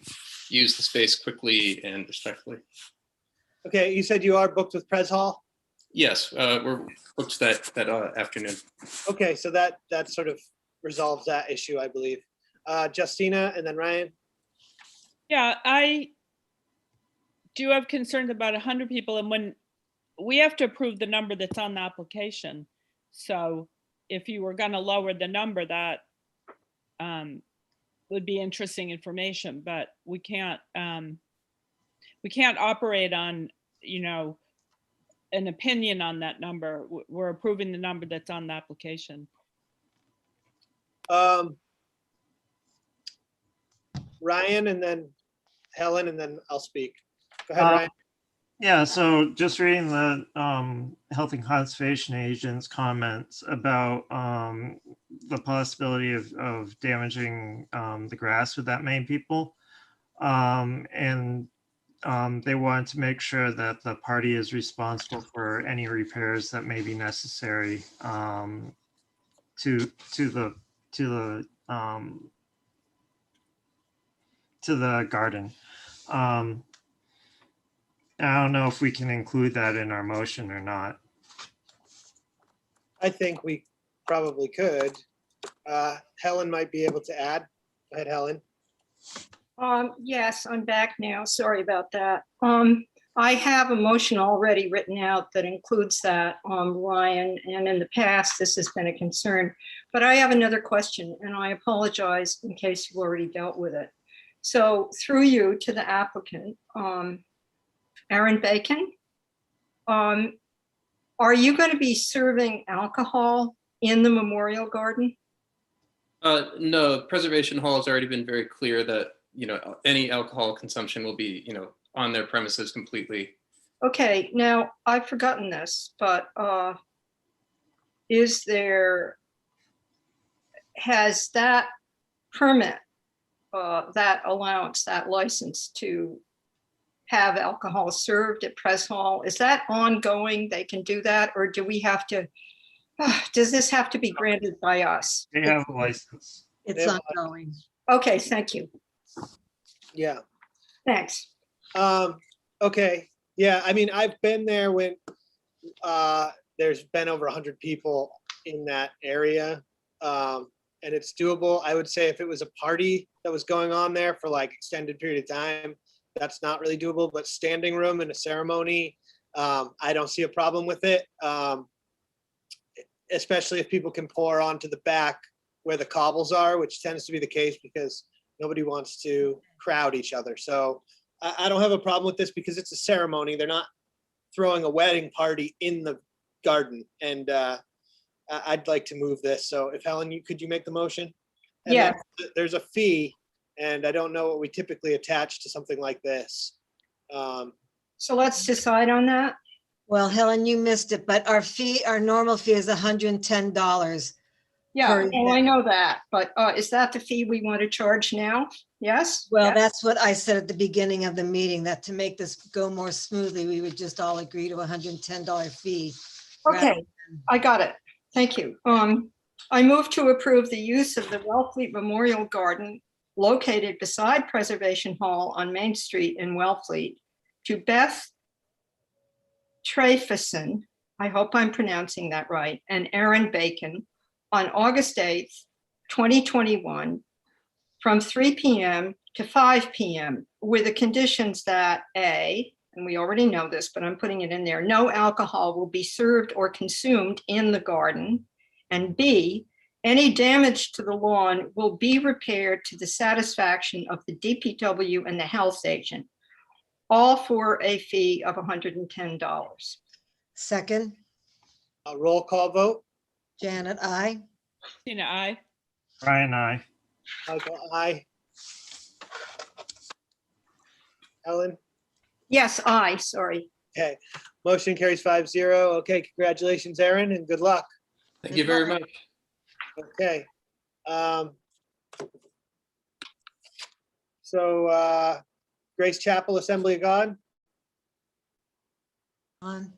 use the space quickly and respectfully. Okay, you said you are booked with Pres Hall? Yes, we're booked that afternoon. Okay, so that sort of resolves that issue, I believe. Justina and then Ryan. Yeah, I do have concerns about 100 people, and when we have to approve the number that's on the application. So if you were going to lower the number, that would be interesting information, but we can't operate on, an opinion on that number. We're approving the number that's on the application. Ryan and then Helen, and then I'll speak. Go ahead, Ryan. Yeah, so just reading the Health and Conservation Agent's comments about the possibility of damaging the grass with that many people. And they wanted to make sure that the party is responsible for any repairs that may be necessary to the garden. I don't know if we can include that in our motion or not. I think we probably could. Helen might be able to add. Go ahead, Helen. Yes, I'm back now. Sorry about that. I have a motion already written out that includes that, Ryan, and in the past, this has been a concern. But I have another question, and I apologize in case you've already dealt with it. So through you to the applicant, Aaron Bacon, are you going to be serving alcohol in the Memorial Garden? No, Preservation Hall has already been very clear that any alcohol consumption will be on their premises completely. Okay, now I've forgotten this, but has that permit, that allowance, that license to have alcohol served at Pres Hall, is that ongoing? They can do that, or do we have to, does this have to be granted by us? They have a license. It's ongoing. Okay, thank you. Yeah. Thanks. Okay. Yeah, I mean, I've been there when there's been over 100 people in that area, and it's doable. I would say if it was a party that was going on there for like extended period of time, that's not really doable, but standing room and a ceremony, I don't see a problem with it. Especially if people can pour onto the back where the cobbles are, which tends to be the case because nobody wants to crowd each other. So I don't have a problem with this because it's a ceremony. They're not throwing a wedding party in the garden. And I'd like to move this. So if Helen, could you make the motion? And yeah. There's a fee, and I don't know what we typically attach to something like this. So let's decide on that. Well, Helen, you missed it, but our normal fee is $110. Yeah, well, I know that, but is that the fee we want to charge now? Yes? Well, yes. That's what I said at the beginning of the meeting, that to make this go more smoothly, we would just all agree to a $110 fee. Okay, I got it. Thank you. I move to approve the use of the Wellfleet Memorial Garden located beside Preservation Hall on Main Street in Wellfleet to Beth Trefison, I hope I'm pronouncing that right, and Aaron Bacon on August 8th, 2021, from 3 p.m. to 5 p.m. with the conditions that A, and we already know this, but I'm putting it in there, no alcohol will be served or consumed in the garden, and B, Any damage to the lawn will be repaired to the satisfaction of the DPW and the health agent, all for a fee of $110. Second, A roll call vote. Janet, I. Tina, I. Brian, I. Michael, aye. Ellen? Yes, sorry. Okay, motion carries 5-0. Okay, congratulations, Aaron, and good luck. Thank you very much. Okay. So Grace Chapel Assembly of God, On.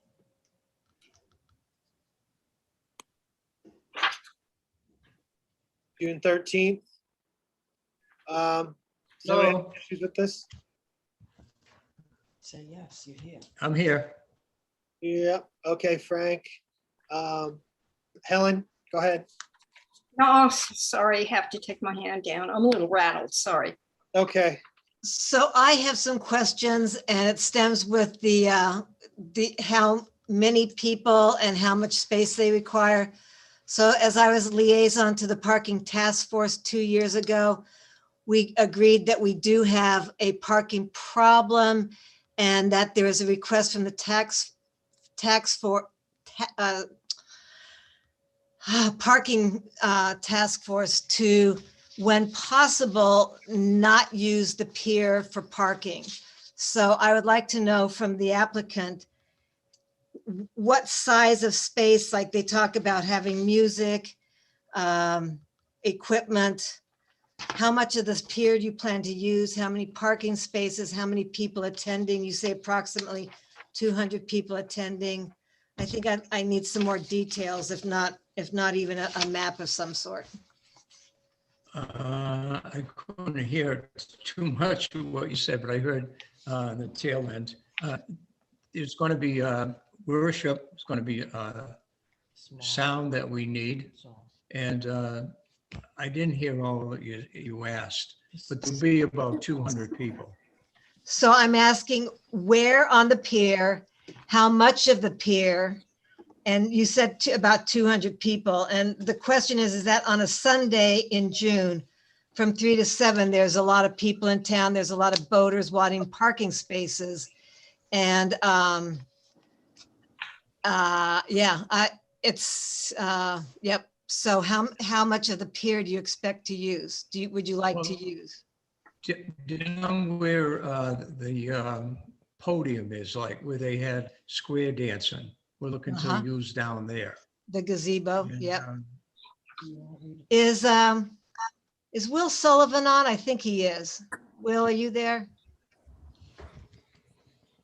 June 13th. Does anybody have issues with this? Say yes, you're here. I'm here. Yeah, okay, Frank. Helen, go ahead. No, sorry, have to take my hand down. I'm a little rattled, sorry. Okay. So I have some questions, and it stems with the how many people and how much space they require. So as I was liaison to the parking task force 2 years ago, we agreed that we do have a parking problem and that there is a request from the parking task force to, when possible, not use the pier for parking. So I would like to know from the applicant, what size of space, like they talk about having music, equipment, how much of this pier do you plan to use? How many parking spaces? How many people attending? You say approximately 200 people attending. I think I need some more details, if not even a map of some sort. I couldn't hear too much of what you said, but I heard the tail end. There's going to be worship. It's going to be sound that we need. And I didn't hear all that you asked, but there'll be about 200 people. So I'm asking where on the pier, how much of the pier, and you said about 200 people. And the question is that on a Sunday in June from 3 to 7, there's a lot of people in town. There's a lot of boaters wanting parking spaces. And yep. So how much of the pier do you expect to use? Would you like to use? Down where the podium is, like where they had square dancing, we're looking to use down there. The gazebo, And, yep. Is Will Sullivan on? I think he is. Will, are you there?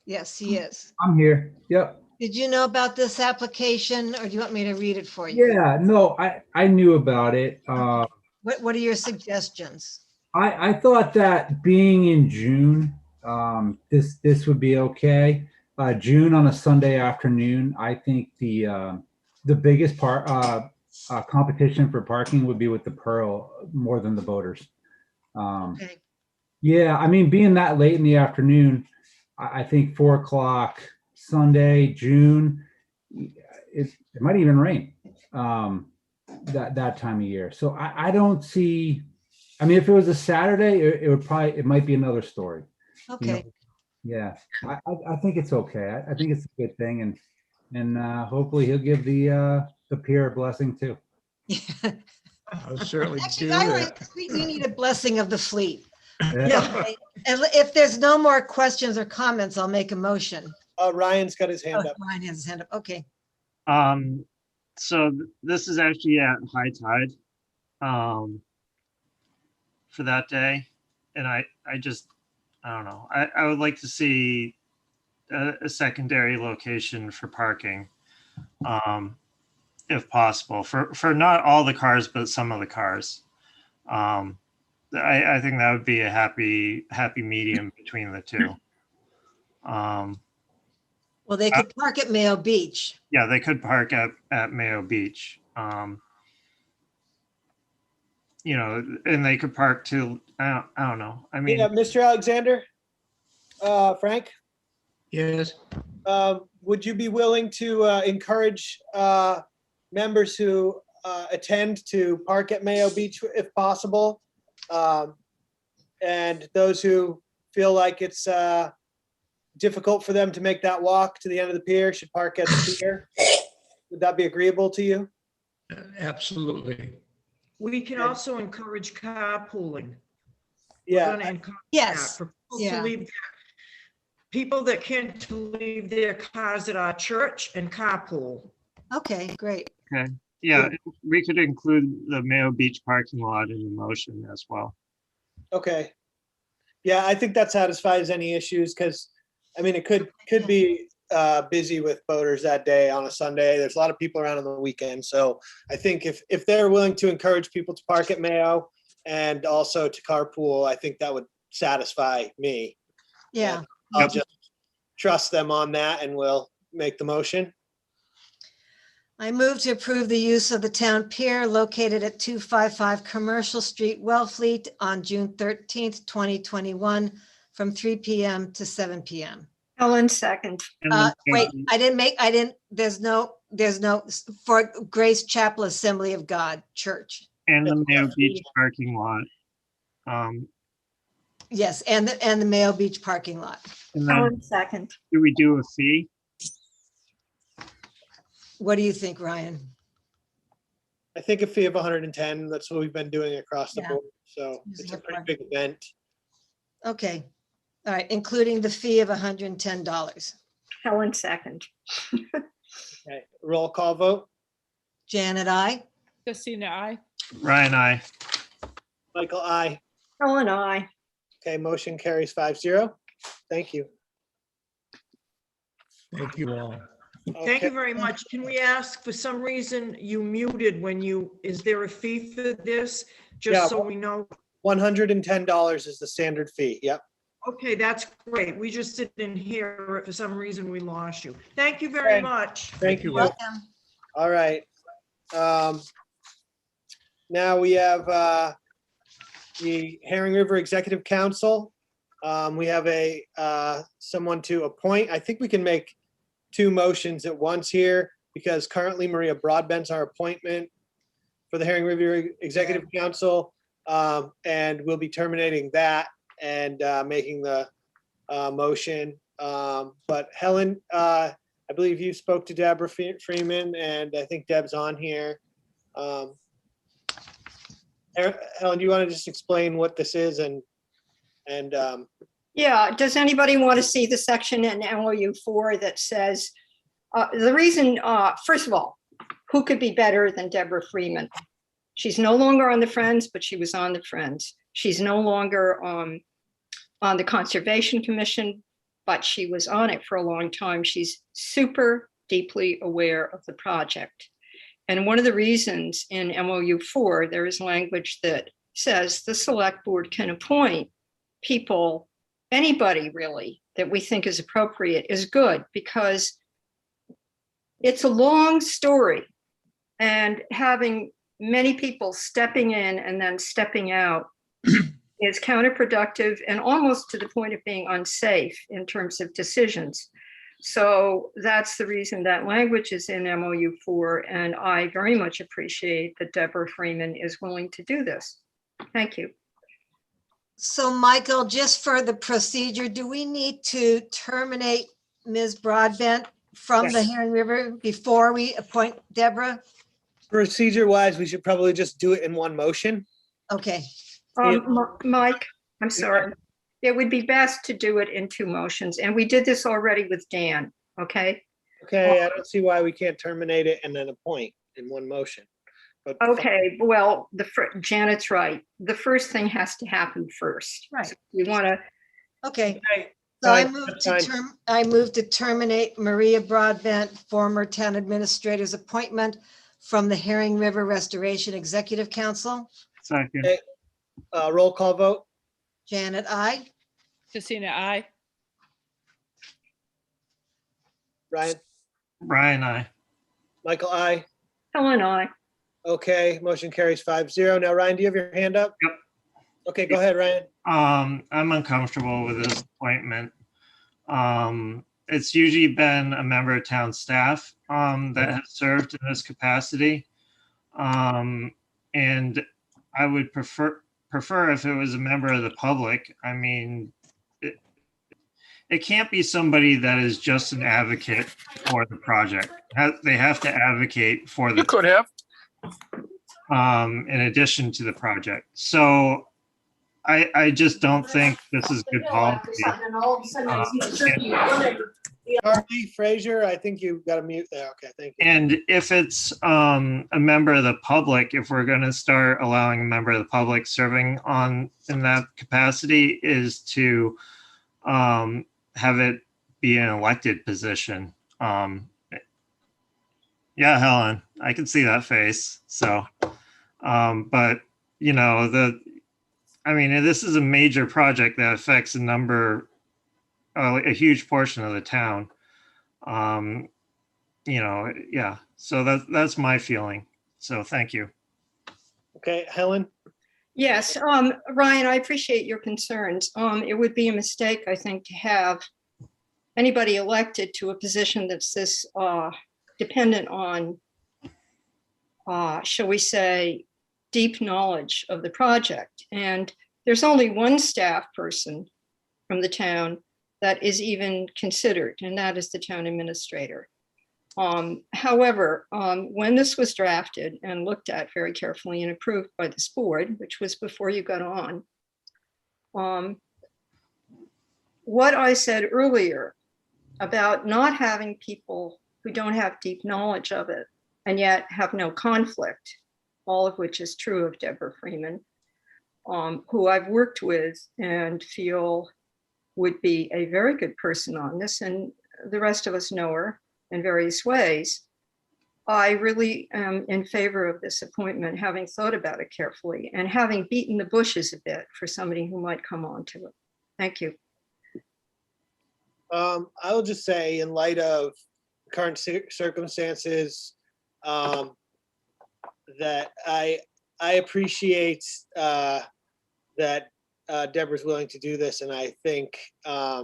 Yes, he is. I'm here. Yep. Did you know about this application, or do you want me to read it for you? Yeah, no, I knew about it. What are your suggestions? I thought that being in June, this would be okay. June on a Sunday afternoon, I think the biggest competition for parking would be with the Pearl more than the boaters. Okay. Yeah, I mean, being that late in the afternoon, I think 4 o'clock Sunday, June, it might even rain that time of year. So I don't see. I mean, if it was a Saturday, it might be another story. Okay. You know? Yeah, I think it's okay. I think it's a good thing, and hopefully he'll give the pier a blessing too. I'll certainly Actually, do that. we need a blessing of the fleet. Yeah. And if there's no more questions or comments, I'll make a motion. Ryan's got his hand up. Ryan has his hand up. Okay. So this is actually at high tide for that day. And I don't know. I would like to see a secondary location for parking, if possible, for not all the cars, but some of the cars. I think that would be a happy medium between the two. Well, they could park at Mayo Beach. Yeah, they could park at Mayo Beach. You know, and they could park to, I don't know. I mean, Yeah, Mr. Alexander, Frank, Yes. would you be willing to encourage members who attend to park at Mayo Beach if possible. And those who feel like it's difficult for them to make that walk to the end of the pier should park at the pier. Would that be agreeable to you? Absolutely. We can also encourage carpooling. Yeah. We're gonna encourage Yes. that for people Yeah. to leave people that can't leave their cars at our church and carpool. Okay, great. Okay, yeah, we could include the Mayo Beach parking lot in the motion as well. Okay. Yeah, I think that satisfies any issues because, I mean, it could be busy with boaters that day on a Sunday. There's a lot of people around on the weekend. So I think if they're willing to encourage people to park at Mayo and also to carpool, I think that would satisfy me. Yeah. I'll just trust them on that and we'll make the motion. I move to approve the use of the town pier located at 255 Commercial Street, Wellfleet on June 13th, 2021, from 3 p.m. to 7 p.m. Ellen, second. Wait, there's no, for Grace Chapel Assembly of God Church. And the Mayo Beach parking lot. Yes, and the Mayo Beach parking lot. And then, Ellen, second. do we do a fee? What do you think, Ryan? I think a fee of 110, that's what we've been doing across the Yeah. board. So it's a pretty big event. Okay, all right, including the fee of $110. Ellen, second. Okay, roll call vote. Janet, I. Christina, I. Ryan, I. Michael, I. Ellen, I. Okay, motion carries 5-0. Thank you. Thank you all. Thank Okay. you very much. Can we ask, for some reason, you muted when is there a fee for this? Yeah. Just so we know. $110 is the standard fee. Yep. Okay, that's great. We just didn't hear it. For some reason, we lost you. Thank you very Okay. much. Thank you. Welcome. All right. Now we have the Herring River Executive Council. We have someone to appoint. I think we can make two motions at once here because currently Maria Broadbent's our appointment for the Herring River Executive Council. And we'll be terminating that and making the motion. But Helen, I believe you spoke to Deborah Freeman and I think Deb's on here. Helen, do you want to just explain what this is and Yeah, does anybody want to see the section in MOU 4 that says, the reason, first of all, who could be better than Deborah Freeman? She's no longer on the Friends, but she was on the Friends. She's no longer on the Conservation Commission, but she was on it for a long time. She's super deeply aware of the project. And one of the reasons in MOU 4, there is language that says the select board can appoint people, anybody really, that we think is appropriate is good because it's a long story and having many people stepping in and then stepping out is counterproductive and almost to the point of being unsafe in terms of decisions. So that's the reason that language is in MOU 4, and I very much appreciate that Deborah Freeman is willing to do this. Thank you. So Michael, just for the procedure, do we need to terminate Ms. Broadbent from the Yes. Herring River before we appoint Deborah? procedure wise, we should probably just do it in one motion? Okay. Mike, I'm sorry. It would be best to do it in two motions, and we did this already with Dan, okay? Okay, I don't see why we can't terminate it and then appoint in one motion. But Okay, well, Janet's right. The first thing has to happen first. Right. So we want to, Okay. Okay, So I fine, move that's to fine. I move to terminate Maria Broadbent, former town administrator's appointment from the Herring River Restoration Executive Council. Second. Okay, roll call vote. Janet, I. Christina, I. Ryan, Ryan, I. Michael, I. Helen, I. Okay, motion carries 5-0. Now, Ryan, do you have your hand up? Yep. Okay, go ahead, Ryan. I'm uncomfortable with this appointment. It's usually been a member of town staff that has served in this capacity. And I would prefer if it was a member of the public. I mean, it can't be somebody that is just an advocate for the project. They have to advocate for the. You could have. In addition to the project. So I just don't think this is good policy. Charlie Frazier, I think you've got to mute there. Okay, thank you. And if it's a member of the public, if we're going to start allowing a member of the public serving in that capacity, is to have it be an elected position. Yeah, Helen, I can see that face. So, but you know, this is a major project that affects a huge portion of the town. Yeah. So that's my feeling. So thank you. Okay, Helen. Yes, Ryan, I appreciate your concerns. It would be a mistake, I think, to have anybody elected to a position that's this dependent on, shall we say, deep knowledge of the project. And there's only one staff person from the town that is even considered, and that is the town administrator. However, when this was drafted and looked at very carefully and approved by this board, which was before you got on, what I said earlier about not having people who don't have deep knowledge of it and yet have no conflict, all of which is true of Deborah Freeman, who I've worked with and feel would be a very good person on this, and the rest of us know her in various ways. I really am in favor of this appointment, having thought about it carefully and having beaten the bushes a bit for somebody who might come on to it. Thank you. I will just say, in light of current circumstances, that I appreciate that Deborah's willing to do this, and I think, I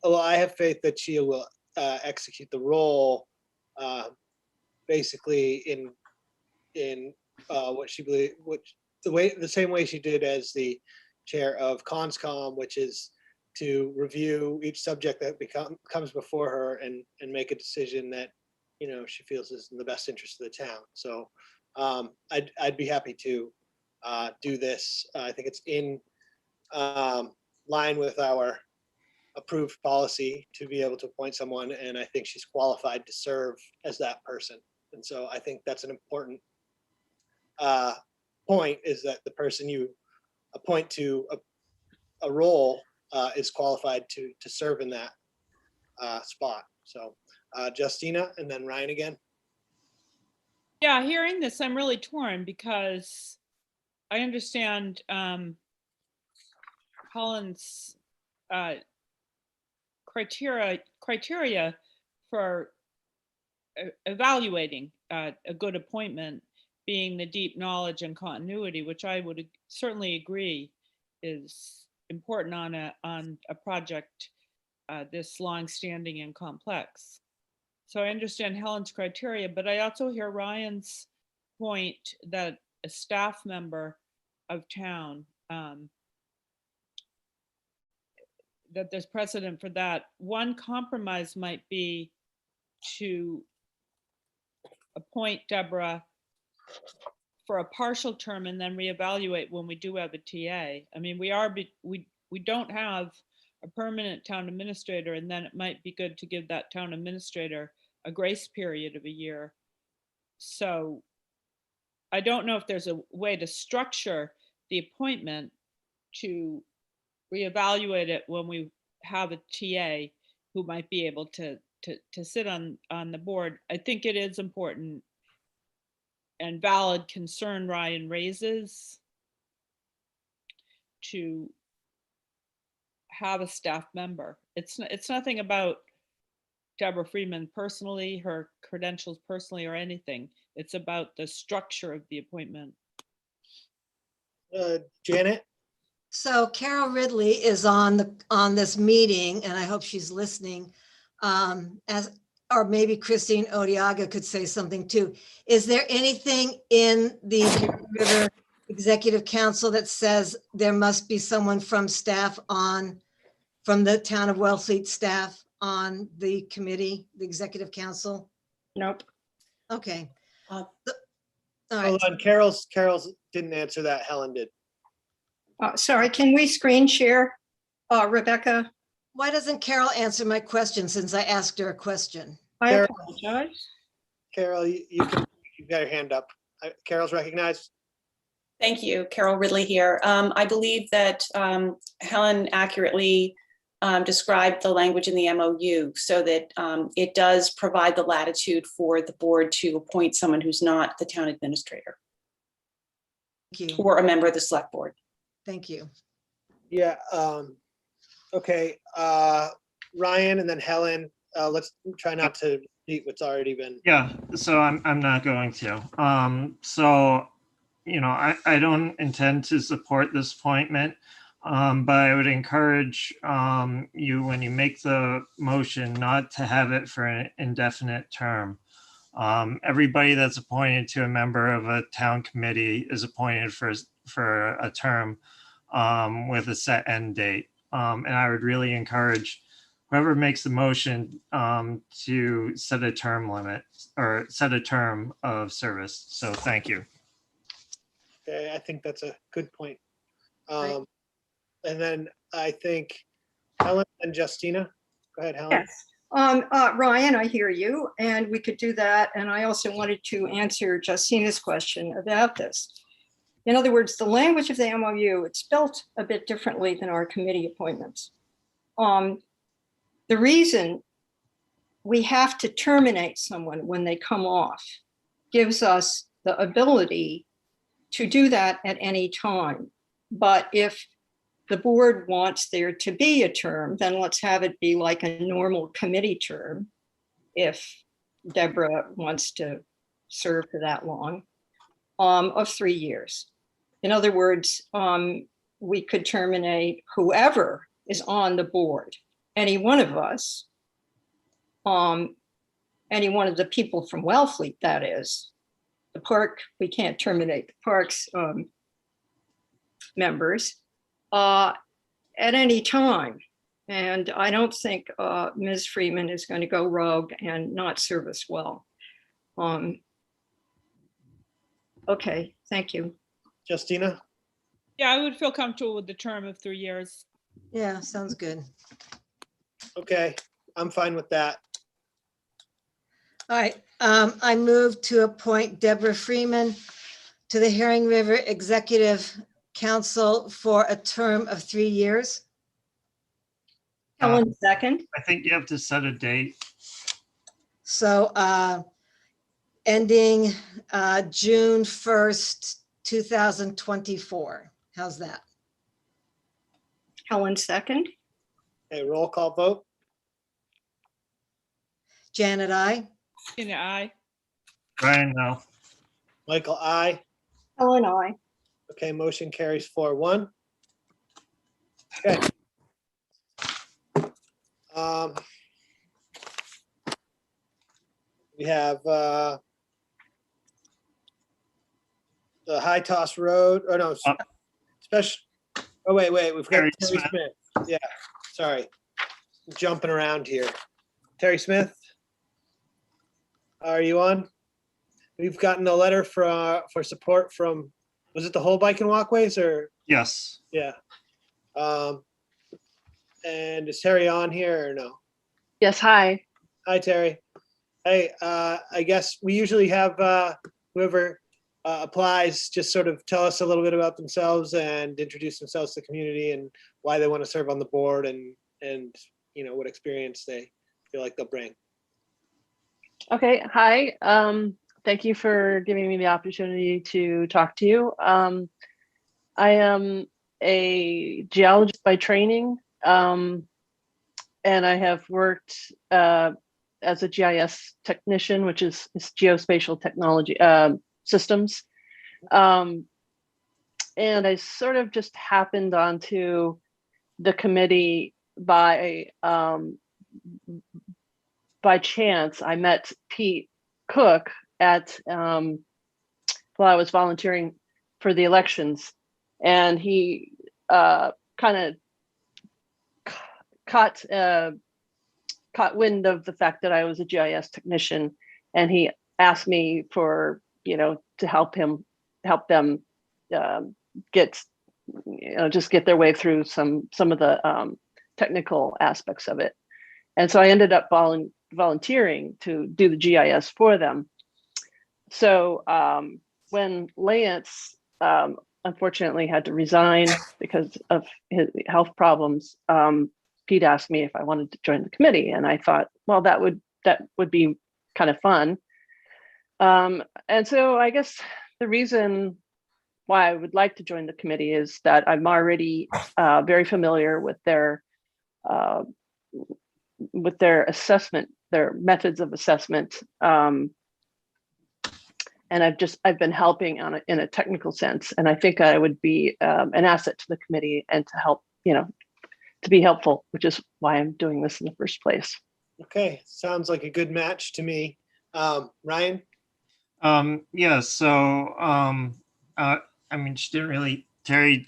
have faith that she will execute the role, basically in what she believes, the same way she did as the chair of Conscom, which is to review each subject that comes before her and make a decision that, you know, she feels is in the best interest of the town. So I'd be happy to do this. I think it's in line with our approved policy to be able to appoint someone, and I think she's qualified to serve as that person. And so I think that's an important point, is that the person you appoint to a role is qualified to serve in that spot. So Justina, and then Ryan again. Yeah, hearing this, I'm really torn because I understand Colin's criteria for evaluating a good appointment being the deep knowledge and continuity, which I would certainly agree is important on a project this long-standing and complex. So I understand Helen's criteria, but I also hear Ryan's point that a staff member of town, that there's precedent for that. One compromise might be to appoint Deborah for a partial term and then reevaluate when we do have a TA. I mean, we don't have a permanent town administrator, and then it might be good to give that town administrator a grace period of a year. So I don't know if there's a way to structure the appointment to reevaluate it when we have a TA who might be able to sit on the board. I think it is important and valid concern Ryan raises to have a staff member. It's nothing about Deborah Freeman personally, her credentials personally, or anything. It's about the structure of the appointment. Janet? So Carol Ridley is on this meeting, and I hope she's listening. As or maybe Christine Odiaga could say something too. Is there anything in the Hering River Executive Council that says there must be someone from staff on, from the town of Wellfleet staff on the committee, the Executive Council? Nope. Okay. Uh, All right. Hold on, Carol's didn't answer that. Helen did. Sorry, can we screen share, Rebecca? Why doesn't Carol answer my question since I asked her a question? I Carol. apologize. Carol, you've got your hand up. Carol's recognized. Thank you. Carol Ridley here. I believe that Helen accurately described the language in the MOU so that it does provide the latitude for the board to appoint someone who's not the town administrator Thank you. or a member of the select board. Thank you. Yeah. Okay. Ryan and then Helen. Let's try not to repeat what's already been. Yeah, so I'm not going to. So, you know, I don't intend to support this appointment, but I would encourage you, when you make the motion, not to have it for an indefinite term. Everybody that's appointed to a member of a town committee is appointed for a term with a set end date. And I would really encourage whoever makes the motion to set a term limit or set a term of service. So thank you. Okay, I think that's a good point. Right. And then I think Helen and Justina. Go ahead, Helen. Yes. Ryan, I hear you, and we could do that. And I also wanted to answer Justina's question about this. In other words, the language of the MOU, it's spelt a bit differently than our committee appointments. The reason we have to terminate someone when they come off gives us the ability to do that at any time. But if the board wants there to be a term, then let's have it be like a normal committee term. If Deborah wants to serve for that long, of 3 years. In other words, we could terminate whoever is on the board, any one of us, any one of the people from Wellfleet, that is. The park, we can't terminate the park's members at any time. And I don't think Ms. Freeman is going to go rogue and not serve us well. Okay, thank you. Justina? Yeah, I would feel comfortable with the term of 3 years. Yeah, sounds good. Okay, I'm fine with that. All right, I move to appoint Deborah Freeman to the Hering River Executive Council for a term of 3 years. Helen, second. I think you have to set a date. So ending June 1st, 2024. How's that? Helen, second. Okay, roll call vote. Janet, I. Tina, aye. Ryan, no. Michael, aye. Helen, I. Okay, motion carries 4-1. Okay. We have the High Toss Road, or no, special, oh, wait, we've got Terry Terry Smith. Yeah, sorry. Jumping around here. Terry Smith? Are you on? We've gotten a letter for support from, was it the whole Bike and Walkways or? Yes. Yeah. And is Terry on here or no? Yes, hi. Hi, Terry. Hey, I guess we usually have whoever applies just sort of tell us a little bit about themselves and introduce themselves to the community and why they want to serve on the board and you know what experience they feel like they'll bring. Okay, hi. Thank you for giving me the opportunity to talk to you. I am a geologist by training, and I have worked as a GIS technician, which is geospatial technology systems. And I sort of just happened onto the committee by by chance, I met Pete Cook at while I was volunteering for the elections, and he kind of caught wind of the fact that I was a GIS technician, and he asked me for, to help them get, just get their way through some of the technical aspects of it. And so I ended up volunteering to do the GIS for them. So when Lance unfortunately had to resign because of his health problems, Pete asked me if I wanted to join the committee, and I thought, well, that would be kind of fun. And so I guess the reason why I would like to join the committee is that I'm already very familiar with their assessment, their methods of assessment. And I've been helping in a technical sense. And I think I would be an asset to the committee and to help, to be helpful, which is why I'm doing this in the first place. Okay, sounds like a good match to me. Ryan? Yeah, so, I mean, Terry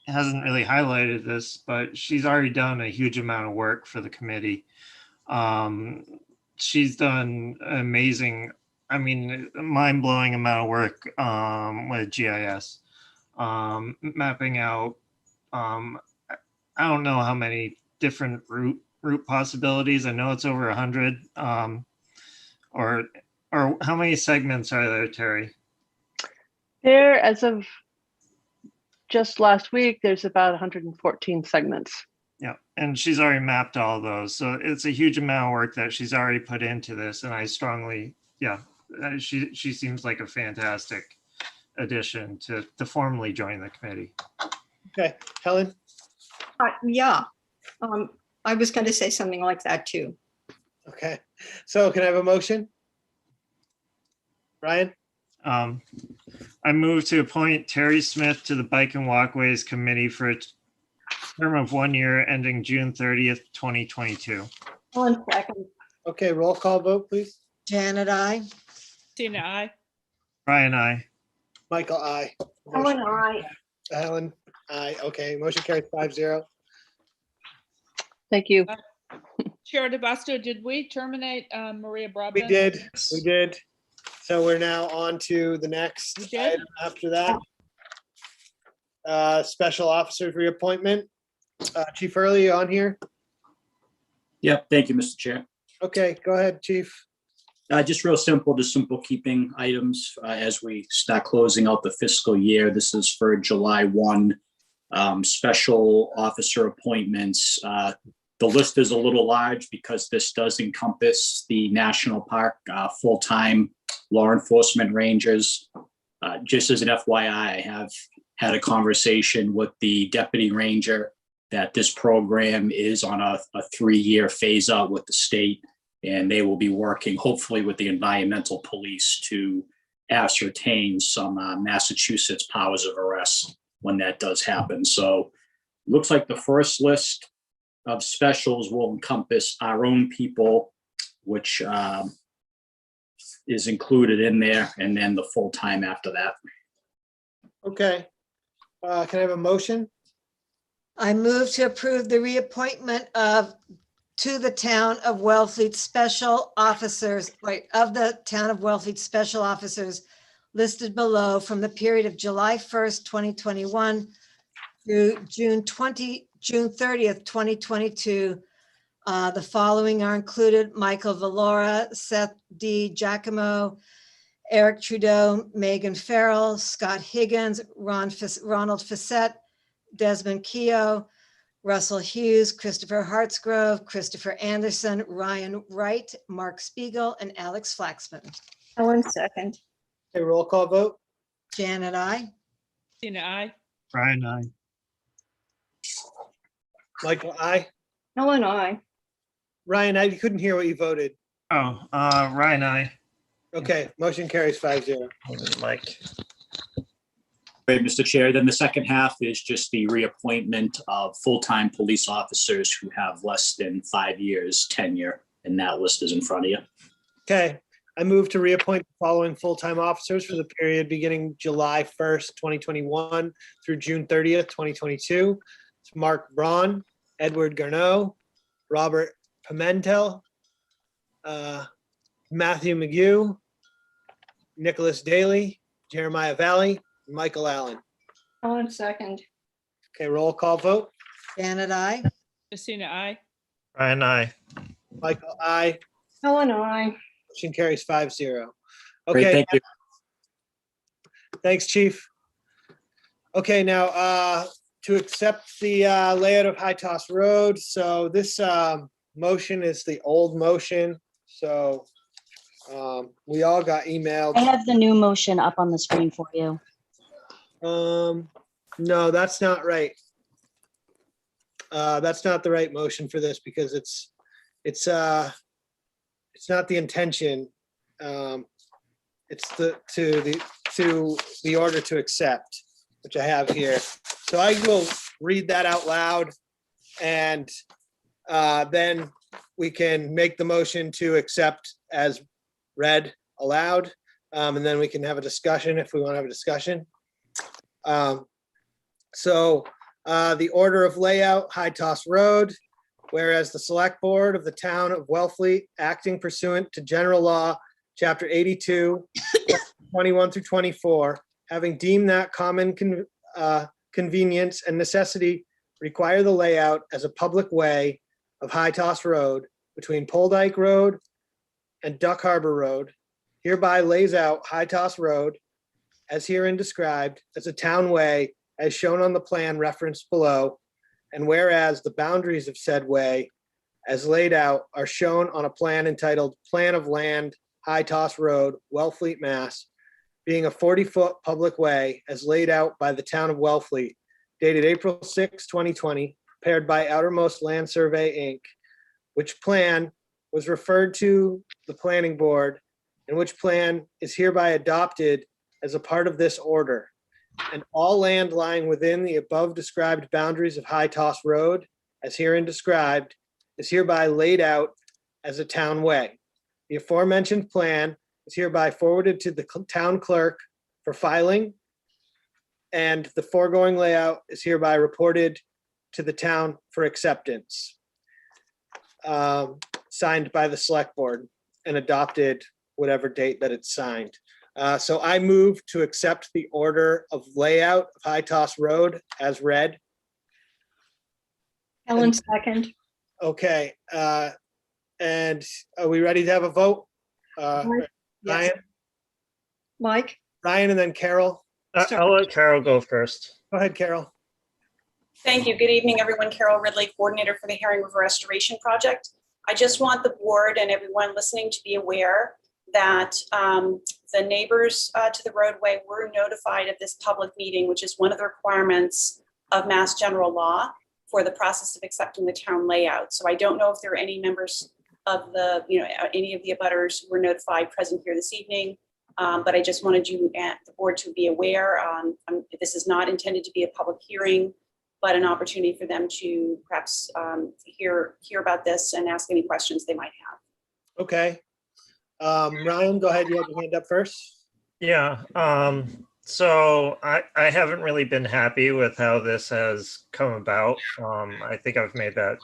hasn't really highlighted this, but she's already done a huge amount of work for the committee. She's done amazing, I mean, mind-blowing amount of work with GIS, mapping out, I don't know how many different route possibilities. I know it's over 100. Or how many segments are there, Terry? There, as of just last week, there's about 114 segments. Yeah, and she's already mapped all those. So it's a huge amount of work that she's already put into this. And I strongly, she seems like a fantastic addition to formally join the committee. Okay, Helen? Yeah, I was going to say something like that too. Okay, so can I have a motion? Ryan? I move to appoint Terry Smith to the Bike and Walkways Committee for a term of 1 year ending June 30th, 2022. 1 second. Okay, roll call vote, please. Janet, I. Tina, I. Ryan, I. Michael, I. Ellen, I. Helen, I. Okay, motion carries 5-0. Thank you. Chair DeBasto, did we terminate Maria Broadbent? We did. So we're now on to the next item after that. Special officers reappointment. Chief Early, you on here? Yep, thank you, Mr. Chair. Okay, go ahead, Chief. Just real simple, just simple keeping items as we start closing out the fiscal year. This is for July 1, special officer appointments. The list is a little large because this does encompass the National Park full-time law enforcement rangers. Just as an FYI, I have had a conversation with the deputy ranger that this program is on a 3-year phase out with the state, and they will be working hopefully with the environmental police to ascertain some Massachusetts powers of arrest when that does happen. So looks like the first list of specials will encompass our own people, which is included in there, and then the full-time after that. Okay. Can I have a motion? I move to approve the reappointment to the town of Wellfleet special officers, of the town of Wellfleet special officers listed below from the period of July 1st, 2021 through June 30th, 2022. The following are included: Michael Valora, Seth D. Giacomo, Eric Trudeau, Megan Farrell, Scott Higgins, Ronald Facette, Desmond Keogh, Russell Hughes, Christopher Hartsgrove, Christopher Anderson, Ryan Wright, Mark Spiegel, and Alex Flaxman. 1 second. Okay, roll call vote. Janet, I. Tina, I. Ryan, I. Michael, I. Ellen, I. Ryan, I couldn't hear what you voted. Oh, Ryan, I. Okay, motion carries 5-0. Mike. Great, Mr. Chair. Then the second half is just the reappointment of full-time police officers who have less than 5 years tenure and that list is in front of you. Okay, I move to reappoint the following full-time officers for the period beginning July 1st, 2021 through June 30th, 2022. It's Mark Braun, Edward Garneau, Robert Pimentel, Matthew McGue, Nicholas Daly, Jeremiah Valley, Michael Allen. Ellen second. Okay, roll call vote. Janet, I. Christina, I. Brian, I. Michael, aye. Ellen, I. Motion carries 5-0. Great, Okay, thank you. thanks, chief. Okay, now, to accept the layout of High Toss Road. So this motion is the old motion. So we all got emailed. I have the new motion up on the screen for you. No, that's not right. That's not the right motion for this because it's not the intention. It's to the order to accept, which I have here. So I will read that out loud, and then we can make the motion to accept as read aloud, and then we can have a discussion if we want to have a discussion. So the order of layout, High Toss Road, whereas the Select Board of the Town of Wellfleet, acting pursuant to General Law, Chapter 82, 21 through 24, having deemed that common convenience and necessity require the layout as a public way of High Toss Road between Pole Dyke Road and Duck Harbor Road, hereby lays out High Toss Road as herein described as a town way as shown on the plan referenced below, and whereas the boundaries of said way as laid out are shown on a plan entitled Plan of Land, High Toss Road, Wellfleet, Mass, being a 40-foot public way as laid out by the town of Wellfleet, dated April 6, 2020, prepared by Outermost Land Survey, Inc., which plan was referred to the planning board and which plan is hereby adopted as a part of this order. And all land lying within the above described boundaries of High Toss Road, as herein described, is hereby laid out as a town way. The aforementioned plan is hereby forwarded to the town clerk for filing, and the foregoing layout is hereby reported to the town for acceptance. Signed by the Select Board and adopted whatever date that it's signed. So I move to accept the order of layout of High Toss Road as read. Ellen second. Okay, and are we ready to have a vote? Yes. Ryan, Mike, Ryan, and then Carol. I'll let Carol go first. Go ahead, Carol. Thank you. Good evening, everyone. Carol Ridley, coordinator for the Herring River Restoration Project. I just want the board and everyone listening to be aware that the neighbors to the roadway were notified of this public meeting, which is one of the requirements of Mass General Law for the process of accepting the town layout. So I don't know if there are any members of the, any of the abutters who were notified present here this evening, but I just wanted you and the board to be aware. This is not intended to be a public hearing, but an opportunity for them to perhaps hear about this and ask any questions they might have. Okay. Ryan, go ahead. You have your hand up first. Yeah, so I haven't really been happy with how this has come about. I think I've made that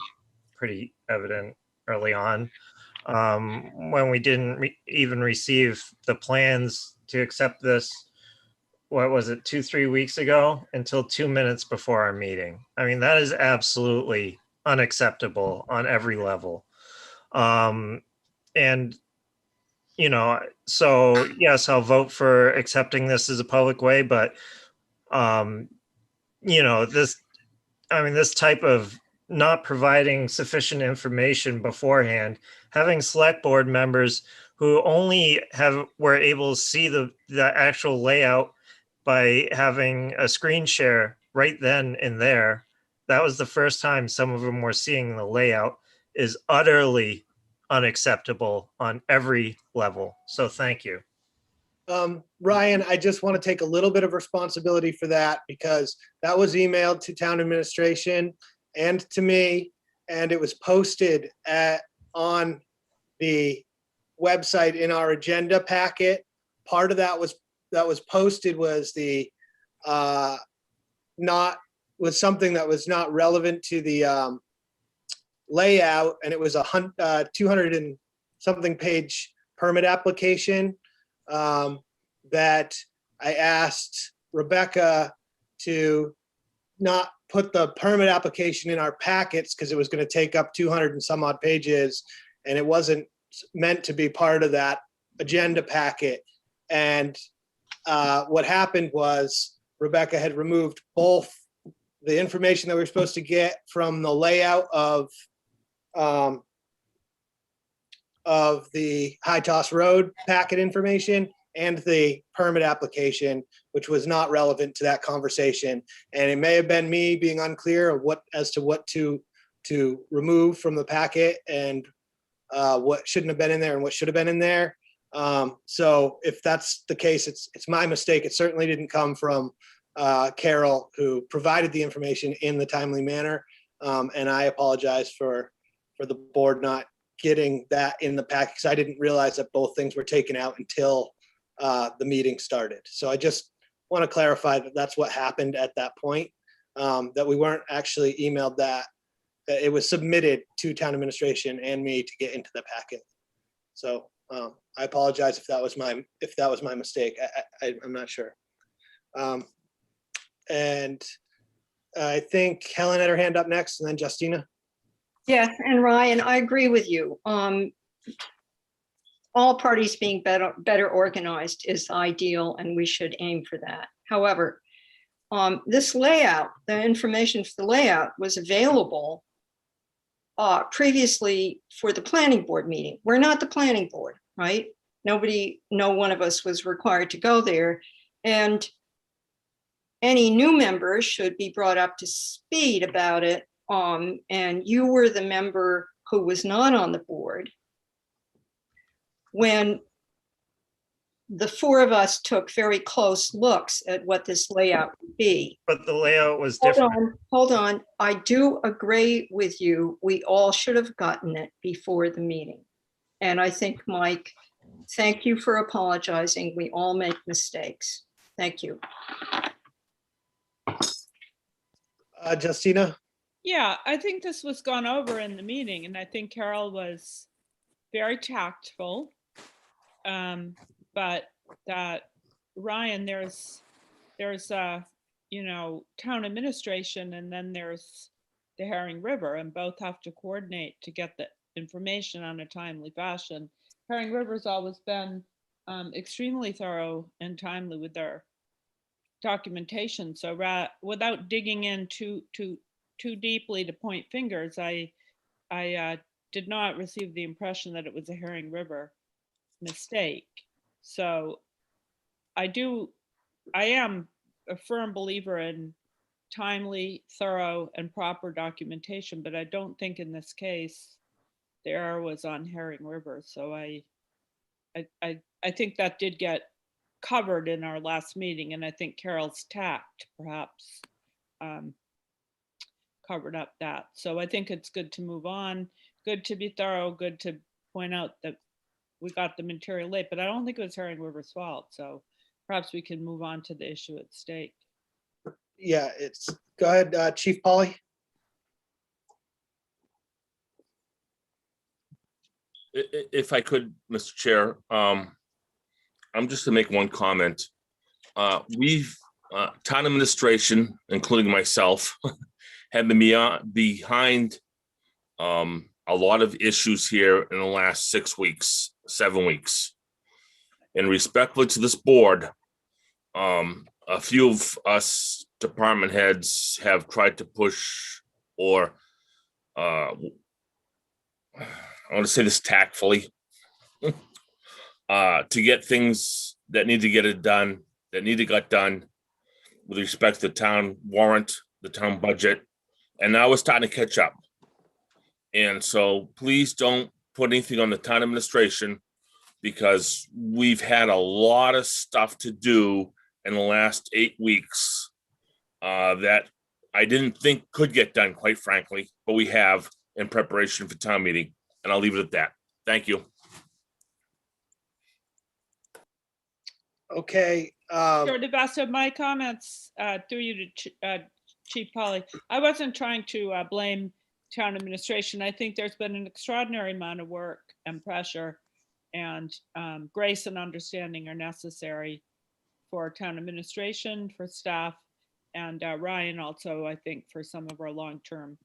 pretty evident early on. When we didn't even receive the plans to accept this, what was it, 2-3 weeks ago, until 2 minutes before our meeting. I mean, that is absolutely unacceptable on every level. And so yes, I'll vote for accepting this as a public way, but this type of not providing sufficient information beforehand, having select board members who only were able to see the actual layout by having a screen share right then and there. That was the first time some of them were seeing the layout, is utterly unacceptable on every level. So thank you. Ryan, I just want to take a little bit of responsibility for that because that was emailed to town administration and to me, and it was posted on the website in our agenda packet. Part of that was posted was the was something that was not relevant to the layout, and it was 200 and something page permit application that I asked Rebecca to not put the permit application in our packets because it was going to take up 200 and some odd pages, and it wasn't meant to be part of that agenda packet. And what happened was Rebecca had removed both the information that we were supposed to get from the layout of the High Toss Road packet information and the permit application, which was not relevant to that conversation. And it may have been me being unclear of what to remove from the packet and what shouldn't have been in there and what should have been in there. So if that's the case, it's my mistake. It certainly didn't come from Carol, who provided the information in the timely manner. And I apologize for the board not getting that in the packet, because I didn't realize that both things were taken out until the meeting started. So I just want to clarify that that's what happened at that point, that we weren't actually emailed that it was submitted to town administration and me to get into the packet. So I apologize if that was my mistake. I'm not sure. And I think Helen had her hand up next, and then Justina. Yeah, and Ryan, I agree with you. All parties being better organized is ideal, and we should aim for that. However, this layout, the information for the layout was available previously for the planning board meeting. We're not the planning board, right? No one of us was required to go there. And any new members should be brought up to speed about it. And you were the member who was not on the board when the four of us took very close looks at what this layout would be. But the layout was different. Hold on. I do agree with you. We all should have gotten it before the meeting. And I think, Mike, thank you for apologizing. We all make mistakes. Thank you. Justina? Yeah, I think this was gone over in the meeting, and I think Carol was very tactful. But that Ryan, there's town administration, and then there's the Herring River, and both have to coordinate to get the information on a timely fashion. Herring River's always been extremely thorough and timely with their documentation. So without digging in too deeply to point fingers, I did not receive the impression that it was a Herring River mistake. So I am a firm believer in timely, thorough, and proper documentation, but I don't think in this case the error was on Herring River. So I think that did get covered in our last meeting, and I think Carol's tact perhaps covered up that. So I think it's good to move on, good to be thorough, good to point out that we got the material late, but I don't think it was Herring River's fault. So perhaps we can move on to the issue at stake. Yeah, go ahead, Chief Polly. If I could, Mr. Chair, I'm just to make one comment. We've, town administration, including myself, have been behind a lot of issues here in the last 6 weeks, 7 weeks. And respectfully to this board, a few of us department heads have tried to push, or I want to say this tactfully, to get things that need to get done with respect to the town warrant, the town budget, and now it's starting to catch up. And so please don't put anything on the town administration, because we've had a lot of stuff to do in the last 8 weeks that I didn't think could get done, quite frankly, but we have in preparation for town meeting. And I'll leave it at that. Thank you. Okay. Sure, the best of my comments through you to Chief Polly. I wasn't trying to blame town administration. I think there's been an extraordinary amount of work and pressure, and grace and understanding are necessary for town administration, for staff, and Ryan also, I think, for some of our long-term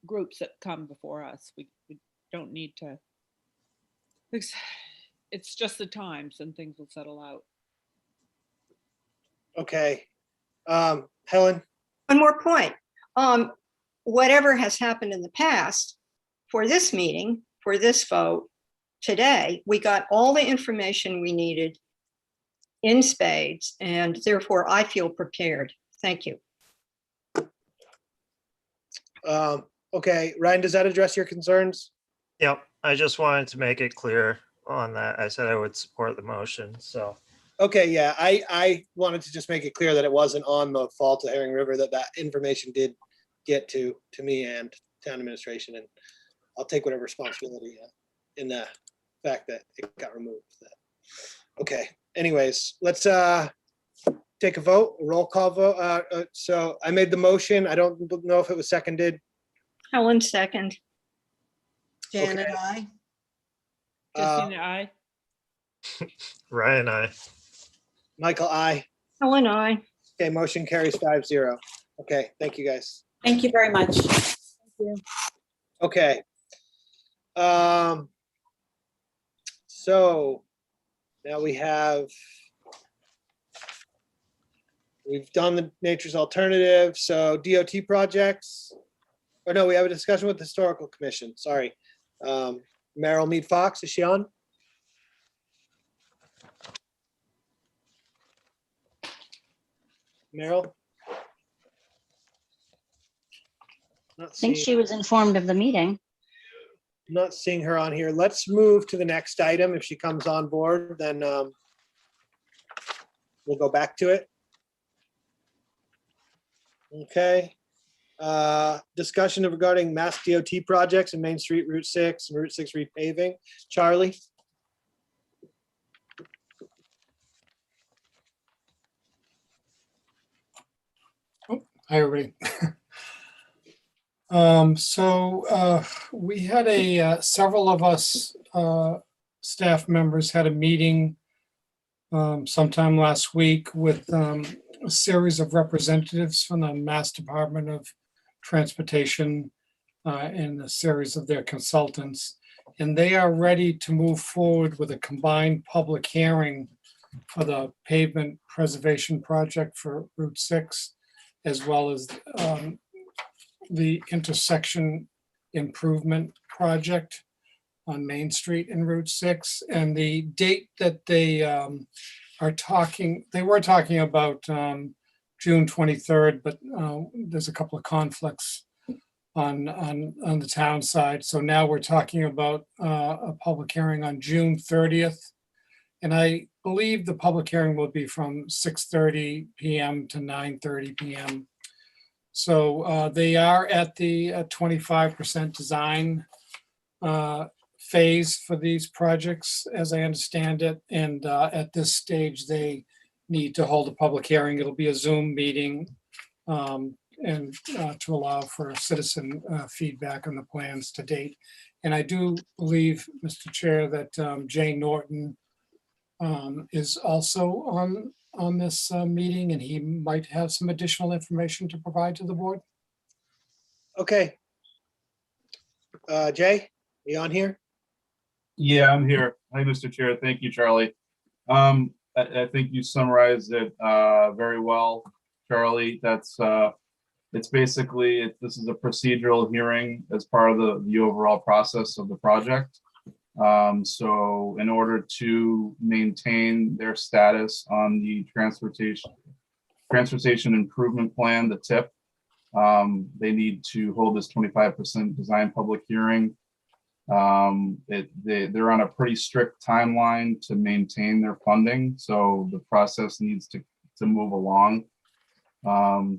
groups that come before us. We don't need to, it's just the times and things will settle out. Okay. Helen? One more point. Whatever has happened in the past, for this meeting, for this vote today, we got all the information we needed in spades, and therefore I feel prepared. Thank you. Okay, Ryan, does that address your concerns? Yep, I just wanted to make it clear on that. I said I would support the motion, so. Okay, yeah, I wanted to just make it clear that it wasn't on the fault of Herring River, that information did get to me and town administration, and I'll take whatever responsibility in the fact that it got removed. Okay, anyways, let's take a vote, a roll call vote. So I made the motion. I don't know if it was seconded. Helen, second. Janet, Okay. I. Justina, aye. Ryan, I. Michael, aye. Helen, I. Okay, motion carries 5-0. Okay, thank you guys. Thank you very much. Thank you. Okay. So now we've done the nature's alternative. So DOT projects, or no, we have a discussion with the historical commission. Sorry. Meryl Mead Fox, is she on? Meryl? I think she was informed of the meeting. Not seeing her on here. Let's move to the next item. If she comes on board, then we'll go back to it. Okay. Discussion regarding Mass DOT projects and Main Street, Route 6, and Route 6 repaving. Charlie? Hi, everybody. We had several of us staff members had a meeting sometime last week with a series of representatives from the Mass Department of Transportation and a series of their consultants. And they are ready to move forward with a combined public hearing for the pavement preservation project for Route 6, as well as the intersection improvement project on Main Street and Route 6. And the date that they were talking about June 23rd, but there's a couple of conflicts on the town side. So now we're talking about a public hearing on June 30th. And I believe the public hearing will be from 6:30 PM to 9:30 PM. So they are at the 25% design phase for these projects, as I understand it. And at this stage, they need to hold a public hearing. It'll be a Zoom meeting and to allow for citizen feedback on the plans to date. And I do believe, Mr. Chair, that Jay Norton is also on this meeting, and he might have some additional information to provide to the board. Okay. Jay, are you on here? Yeah, I'm here. Hi, Mr. Chair. Thank you, Charlie. I think you summarized it very well, Charlie. It's basically, this is a procedural hearing as part of the overall process of the project. So in order to maintain their status on the transportation improvement plan, the TIP, they need to hold this 25% design public hearing. They're on a pretty strict timeline to maintain their funding, so the process needs to move along.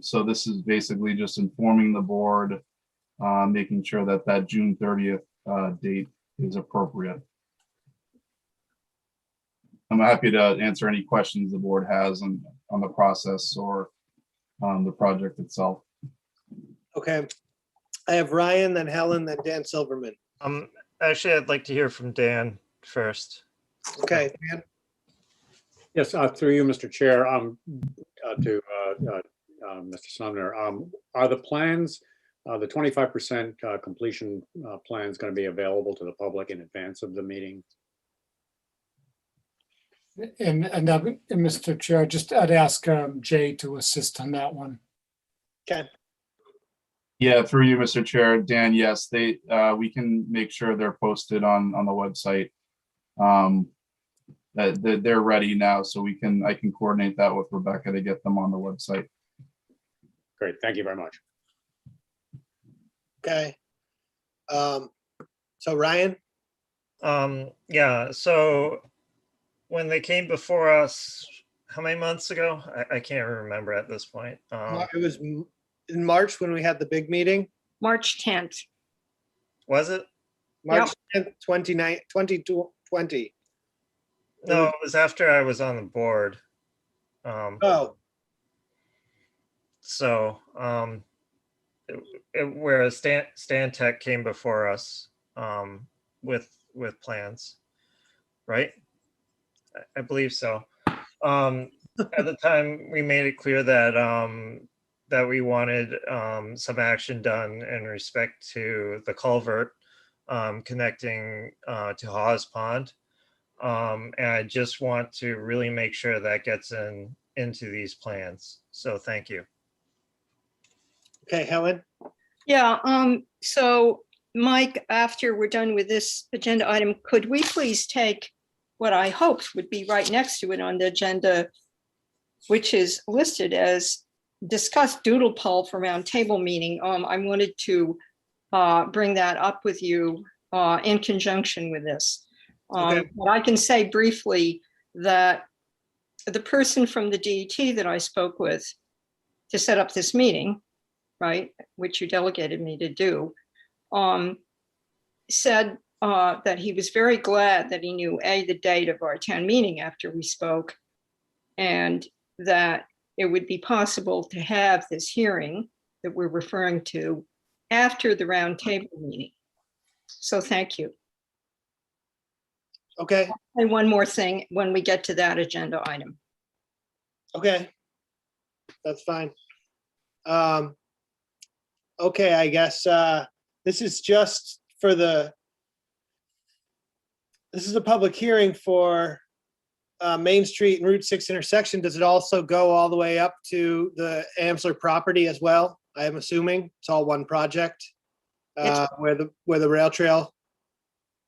So this is basically just informing the board, making sure that June 30th date is appropriate. I'm happy to answer any questions the board has on the process or on the project itself. Okay. I have Ryan, then Helen, then Dan Silverman. Actually, I'd like to hear from Dan first. Okay, Dan. Yes, through you, Mr. Chair, to Mr. Sumner. Are the plans, the 25% completion plans going to be available to the public in advance of the meeting? And Mr. Chair, just I'd ask Jay to assist on that one. Okay. Yeah, through you, Mr. Chair, Dan, yes, we can make sure they're posted on the website. That they're ready now, so I can coordinate that with Rebecca to get them on the website. Great, thank you very much. Okay. So Ryan? Yeah, so when they came before us, how many months ago? I can't remember at this point. It was in March when we had the big meeting. March 10th. Was it? March 10th, 2020. No, it was after I was on the board. So, whereas Stan Tech came before us with plans, right? I believe so. At the time, we made it clear that that we wanted some action done in respect to the culvert connecting to Hawes Pond. And I just want to really make sure that gets into these plans. So thank you. Okay, Helen? Yeah, so Mike, after we're done with this agenda item, could we please take what I hoped would be right next to it on the agenda, which is listed as discuss doodle poll for roundtable meeting. I wanted to bring that up with you in conjunction with this. But I can say briefly that the person from the DET that I spoke with to set up this meeting, right, which you delegated me to do, said that he was very glad that he knew the date of our town meeting after we spoke, and that it would be possible to have this hearing that we're referring to after the roundtable meeting. So thank you. Okay. And one more thing when we get to that agenda item. Okay. That's fine. Okay, I guess this is just for this is a public hearing for Main Street and Route 6 intersection. Does it also go all the way up to the Amsler property as well? I am assuming it's all one project where the rail trail.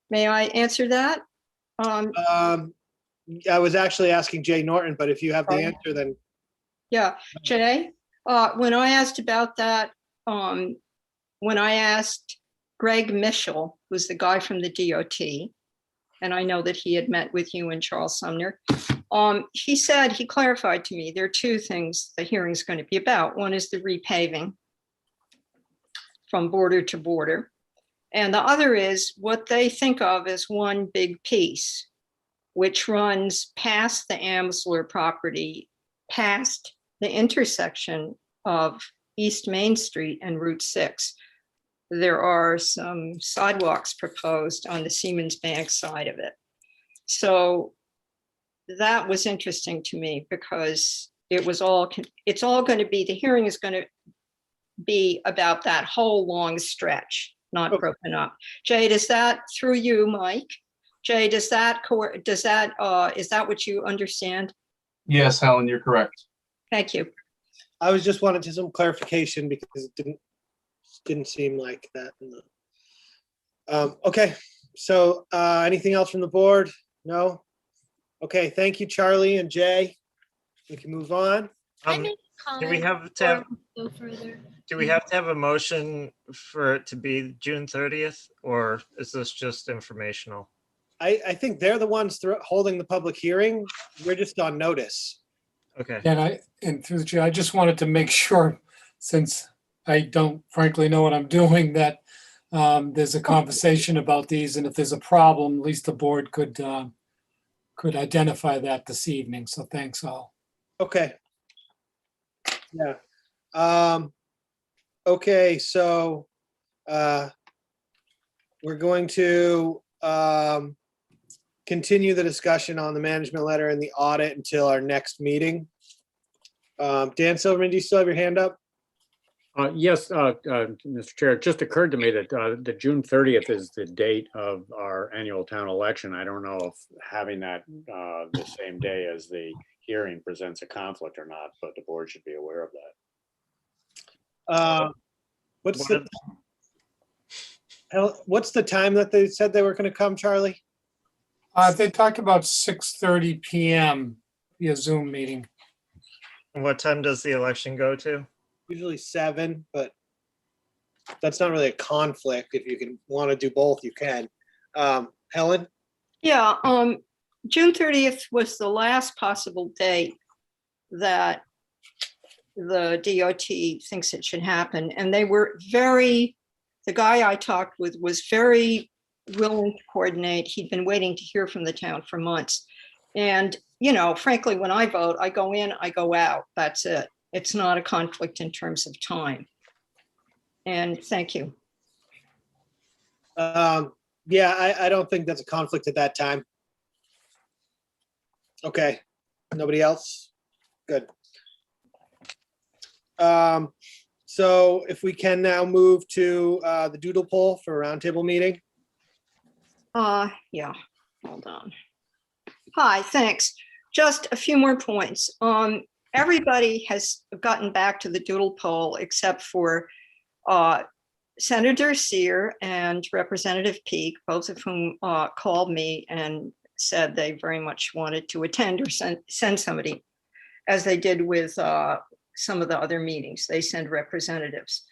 May I answer that? I was actually asking Jay Norton, but if you have the answer, then. Yeah, Jay, when I asked about that, when I asked Greg Mischel, who's the guy from the DOT, and I know that he had met with you and Charles Sumner, he said, he clarified to me, there are two things the hearing is going to be about. One is the repaving from border to border. And the other is what they think of as one big piece, which runs past the Amsler property, past the intersection of East Main Street and Route 6. There are some sidewalks proposed on the Siemens Bank side of it. So that was interesting to me because it's all going to be, the hearing is going to be about that whole long stretch, not broken up. Jay, does that, through you, Mike? Jay, is that what you understand? Yes, Helen, you're correct. Thank you. I was just wanted some clarification because it didn't seem like that. Okay, so anything else from the board? No? Okay, thank you, Charlie and Jay. We can move on. Do we have to have a motion for it to be June 30th, or is this just informational? I think they're the ones holding the public hearing. We're just on notice. Okay. And through the chair, I just wanted to make sure, since I don't frankly know what I'm doing, that there's a conversation about these, and if there's a problem, at least the board could identify that this evening. So thanks all. Okay. Yeah. Okay, so we're going to continue the discussion on the management letter and the audit until our next meeting. Dan Silverman, do you still have your hand up? Yes, Mr. Chair, it just occurred to me that the June 30th is the date of our annual town election. I don't know if having that the same day as the hearing presents a conflict or not, but the board should be aware of that. What's the time that they said they were going to come, Charlie? They talked about 6:30 p.m. via Zoom meeting. And what time does the election go to? Usually 7, but that's not really a conflict. If you can want to do both, you can. Helen? Yeah, June 30th was the last possible date that the DOT thinks it should happen. And they were the guy I talked with was very willing to coordinate. He'd been waiting to hear from the town for months. And, you know, frankly, when I vote, I go in, I go out. That's it. It's not a conflict in terms of time. And thank you. Yeah, I don't think that's a conflict at that time. Okay, nobody else? Good. So if we can now move to the doodle poll for a roundtable meeting. Yeah, hold on. Hi, thanks. Just a few more points. Everybody has gotten back to the doodle poll except for Senator Sear and Representative Peak, both of whom called me and said they very much wanted to attend or send somebody, as they did with some of the other meetings. They send representatives.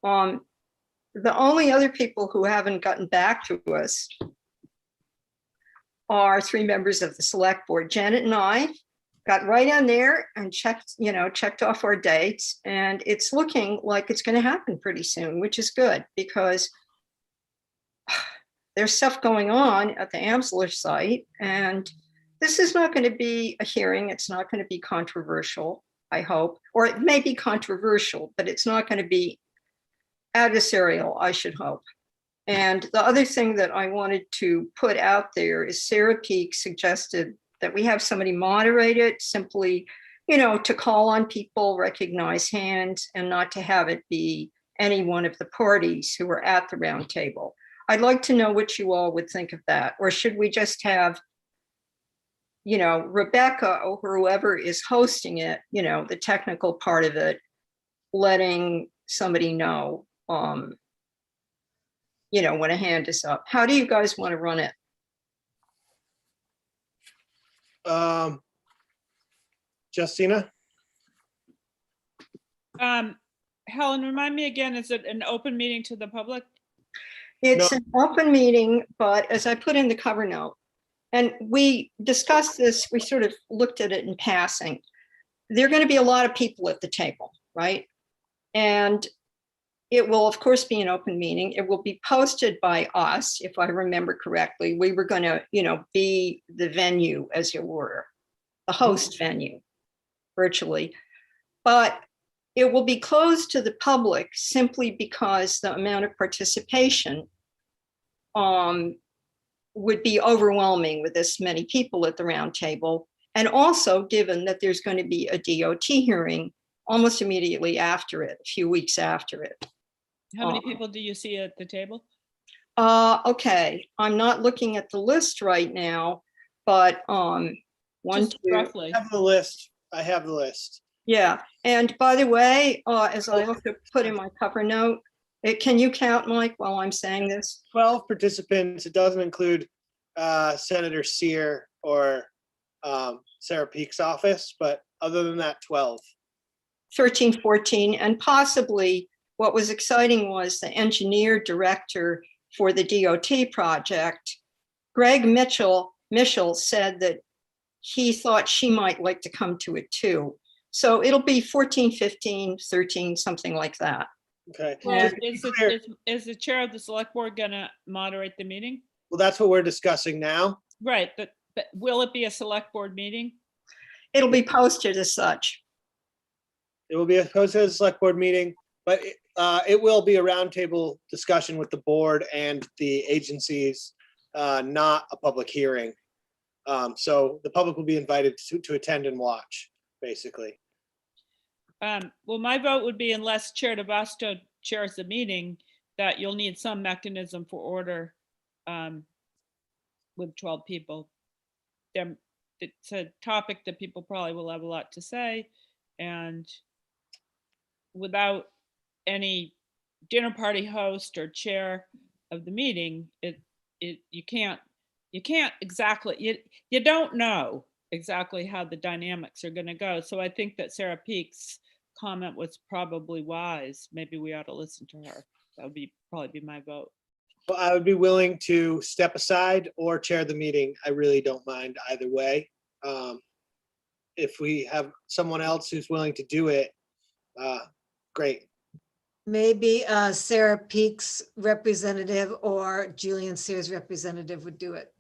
The only other people who haven't gotten back to us are 3 members of the select board. Janet and I got right on there and checked off our dates, and it's looking like it's going to happen pretty soon, which is good because there's stuff going on at the Amsler site, and this is not going to be a hearing. It's not going to be controversial, I hope, or it may be controversial, but it's not going to be adversarial, I should hope. And the other thing that I wanted to put out there is Sarah Peak suggested that we have somebody moderate it, simply, to call on people, recognize hands, and not to have it be any one of the parties who are at the round table. I'd like to know what you all would think of that. Or should we just have, Rebecca or whoever is hosting it, the technical part of it, letting somebody know, when a hand is up. How do you guys want to run it? Justina? Helen, remind me again, is it an open meeting to the public? It's an open meeting, but as I put in the cover note, and we discussed this, we sort of looked at it in passing. There are going to be a lot of people at the table, right? And it will, of course, be an open meeting. It will be posted by us, if I remember correctly. We were going to, be the venue, as it were, the host venue, virtually. But it will be closed to the public simply because the amount of participation would be overwhelming with this many people at the round table. And also given that there's going to be a DOT hearing almost immediately after it, a few weeks after it. How many people do you see at the table? Okay, I'm not looking at the list right now, but one, Just two, roughly. I have the list. I have the list. yeah. And by the way, as I also put in my cover note, can you count, Mike, while I'm saying this? 12 participants. It doesn't include Senator Sear or Sarah Peak's office, but other than that, 12. 13, 14, and possibly what was exciting was the engineer director for the DOT project, Greg Mitchell, said that he thought she might like to come to it too. So it'll be 14, 15, 13, something like that. Okay. Well, Just to be clear- is the chair of the select board gonna moderate the meeting? Well, that's what we're discussing now. Right, but will it be a select board meeting? It'll be posted as such. It will be opposed to a select board meeting, but it will be a roundtable discussion with the board and the agencies, not a public hearing. So the public will be invited to attend and watch, basically. Well, my vote would be unless Chair DeVasto chairs the meeting, that you'll need some mechanism for order with 12 people. It's a topic that people probably will have a lot to say, and without any dinner party host or chair of the meeting, you can't exactly, you don't know exactly how the dynamics are going to go. So I think that Sarah Peak's comment was probably wise. Maybe we ought to listen to her. That would probably be my vote. Well, I would be willing to step aside or chair the meeting. I really don't mind either way. If we have someone else who's willing to do it, great. Maybe Sarah Peak's representative or Julian Sears' representative would do it.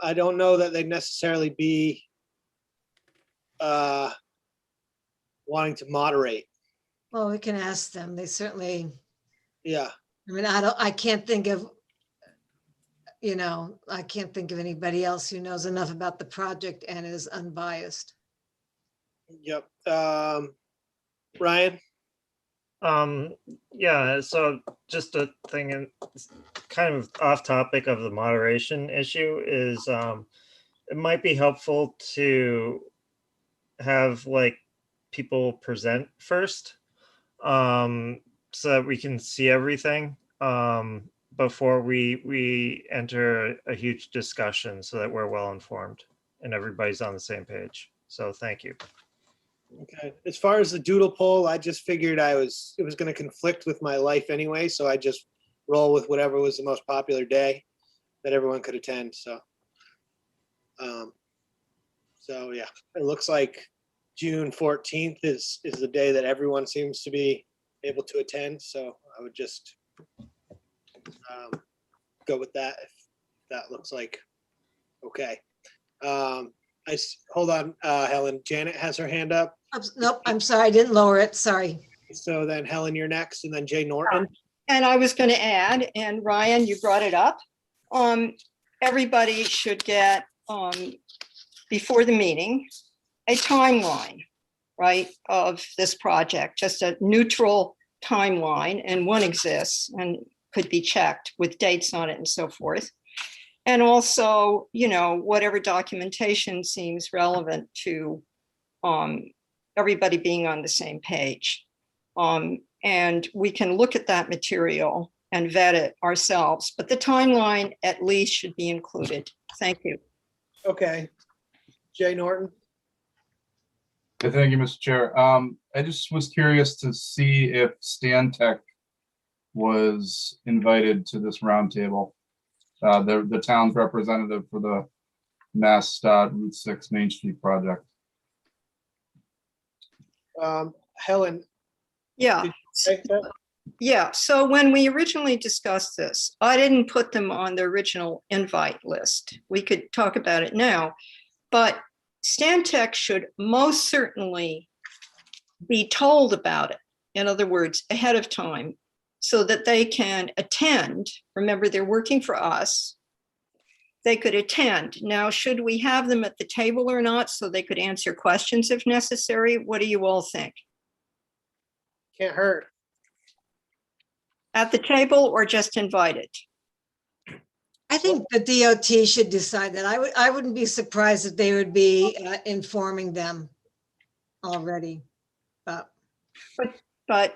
I don't know that they'd necessarily be wanting to moderate. Well, we can ask them. They certainly, Yeah. I mean, I can't think of, I can't think of anybody else who knows enough about the project and is unbiased. Yep. Ryan? Yeah, so just a thing, and kind of off topic of the moderation issue is it might be helpful to have like people present first, so that we can see everything before we enter a huge discussion, so that we're well informed and everybody's on the same page. So thank you. Okay. As far as the doodle poll, I just figured it was going to conflict with my life anyway, so I just roll with whatever was the most popular day that everyone could attend. So, yeah, it looks like June 14th is the day that everyone seems to be able to attend. So I would just go with that if that looks like okay. Hold on, Helen. Janet has her hand up. Nope, I'm sorry, I didn't lower it, sorry. So then Helen, you're next, and then Jay Norton. And I was going to add, and Ryan, you brought it up. Everybody should get, before the meeting, a timeline, right, of this project, just a neutral timeline, and one exists and could be checked with dates on it and so forth. And also, whatever documentation seems relevant to everybody being on the same page. And we can look at that material and vet it ourselves, but the timeline at least should be included. Thank you. Okay. Jay Norton. Thank you, Mr. Chair. I just was curious to see if Stantec was invited to this roundtable. The town's representative for the Mass Route 6 Main Street project. Helen. Yeah. Yeah. So when we originally discussed this, I didn't put them on the original invite list. We could talk about it now, but Stantec should most certainly be told about it. In other words, ahead of time, so that they can attend. Remember, they're working for us. They could attend. Now, should we have them at the table or not, so they could answer questions if necessary? What do you all think? Can't hurt. At the table or just invited? I think the DOT should decide that. I wouldn't be surprised if they would be informing them already. But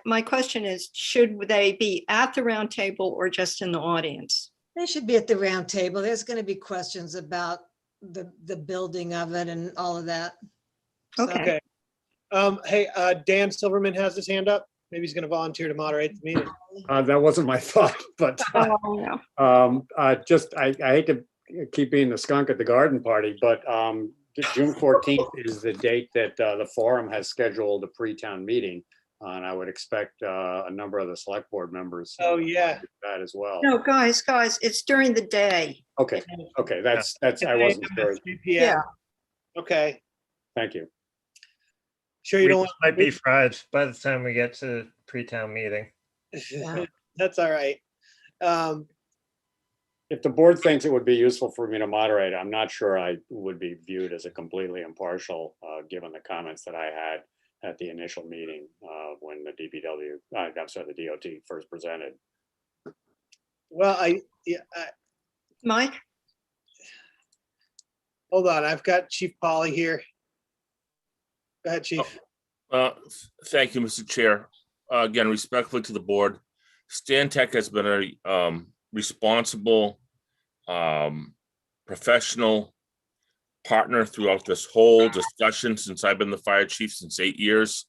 my question is, should they be at the round table or just in the audience? They should be at the round table. There's going to be questions about the building of it and all of that. Okay. Hey, Dan Silverman has his hand up. Maybe he's going to volunteer to moderate the meeting. That wasn't my thought, but I hate to keep being the skunk at the garden party, but June 14th is the date that the forum has scheduled a pre-town meeting. And I would expect a number of the select board members. Oh, yeah. do that as well. No, guys, it's during the day. Okay, okay, that's, I wasn't sure. 3 p.m. Okay, Thank you. sure you We don't want. just might be fried by the time we get to pre-town meeting. That's all right. If the board thinks it would be useful for me to moderate, I'm not sure I would be viewed as a completely impartial, given the comments that I had at the initial meeting when the DPW, I'm sorry, the DOT first presented. Well, Mike? Hold on, I've got Chief Polly here. Go ahead, Chief. Thank you, Mr. Chair. Again, respectfully to the board, Stantec has been a responsible, professional partner throughout this whole discussion since I've been the fire chief since 8 years.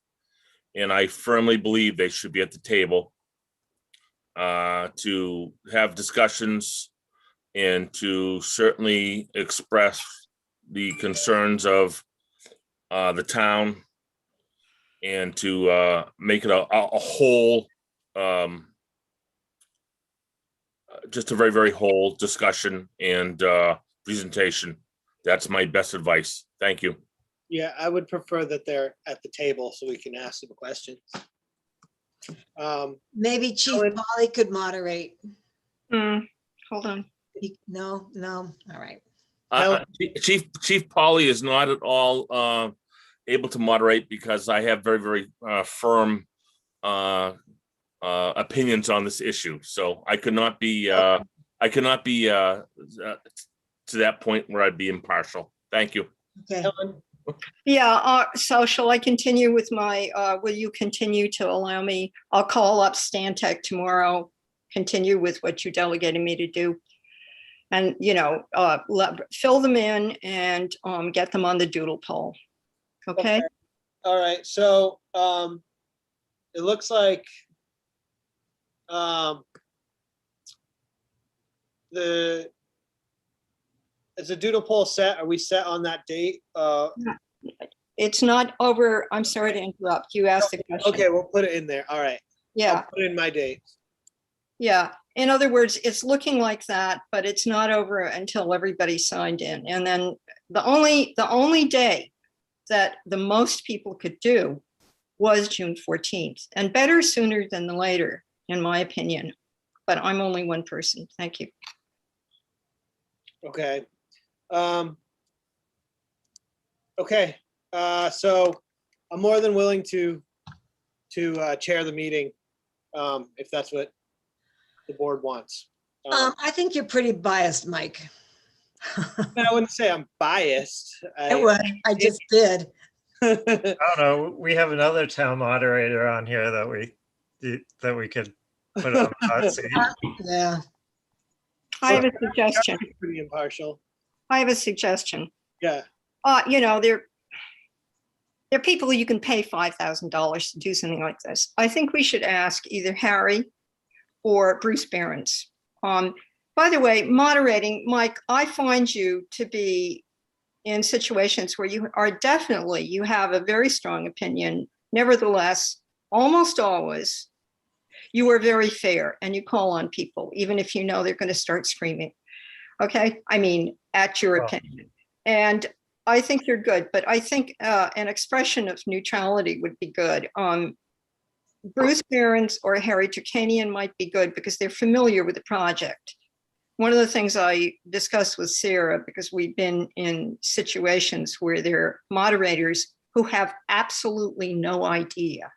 And I firmly believe they should be at the table to have discussions and to certainly express the concerns of the town and to make it a whole, just a very, very whole discussion and presentation. That's my best advice. Thank you. Yeah, I would prefer that they're at the table so we can ask them questions. Maybe Chief Polly could moderate. Hold on. No, all right. Chief Polly is not at all able to moderate because I have very, very firm opinions on this issue. So I could not be to that point where I'd be impartial. Thank you. Okay. Yeah, so shall I continue with my, will you continue to allow me? I'll call up Stantec tomorrow, continue with what you delegated me to do. And, fill them in and get them on the doodle poll. Okay? All right, so it looks like is the doodle poll set? Are we set on that date? It's not over. I'm sorry to interrupt. You asked the question. Okay, we'll put it in there. All right. Yeah. I'll put in my date. Yeah. In other words, it's looking like that, but it's not over until everybody signed in. And then the only day that the most people could do was June 14th, and better sooner than the later, in my opinion. But I'm only one person. Thank you. Okay. Okay. So I'm more than willing to chair the meeting if that's what the board wants. I think you're pretty biased, Mike. I wouldn't say I'm biased. I just did. I don't know. We have another town moderator on here that we could put on the hot seat. Yeah. I have a suggestion. Pretty impartial. I have a suggestion. Yeah. There are people you can pay $5,000 to do something like this. I think we should ask either Harry or Bruce Behrens. By the way, moderating, Mike, I find you to be in situations where you have a very strong opinion. Nevertheless, almost always, you are very fair and you call on people, even if you know they're going to start screaming. Okay? I mean, at your opinion. And I think you're good, but I think an expression of neutrality would be good. Bruce Behrens or Harry Turkanian might be good because they're familiar with the project. One of the things I discussed with Sarah, because we've been in situations where there are moderators who have absolutely no idea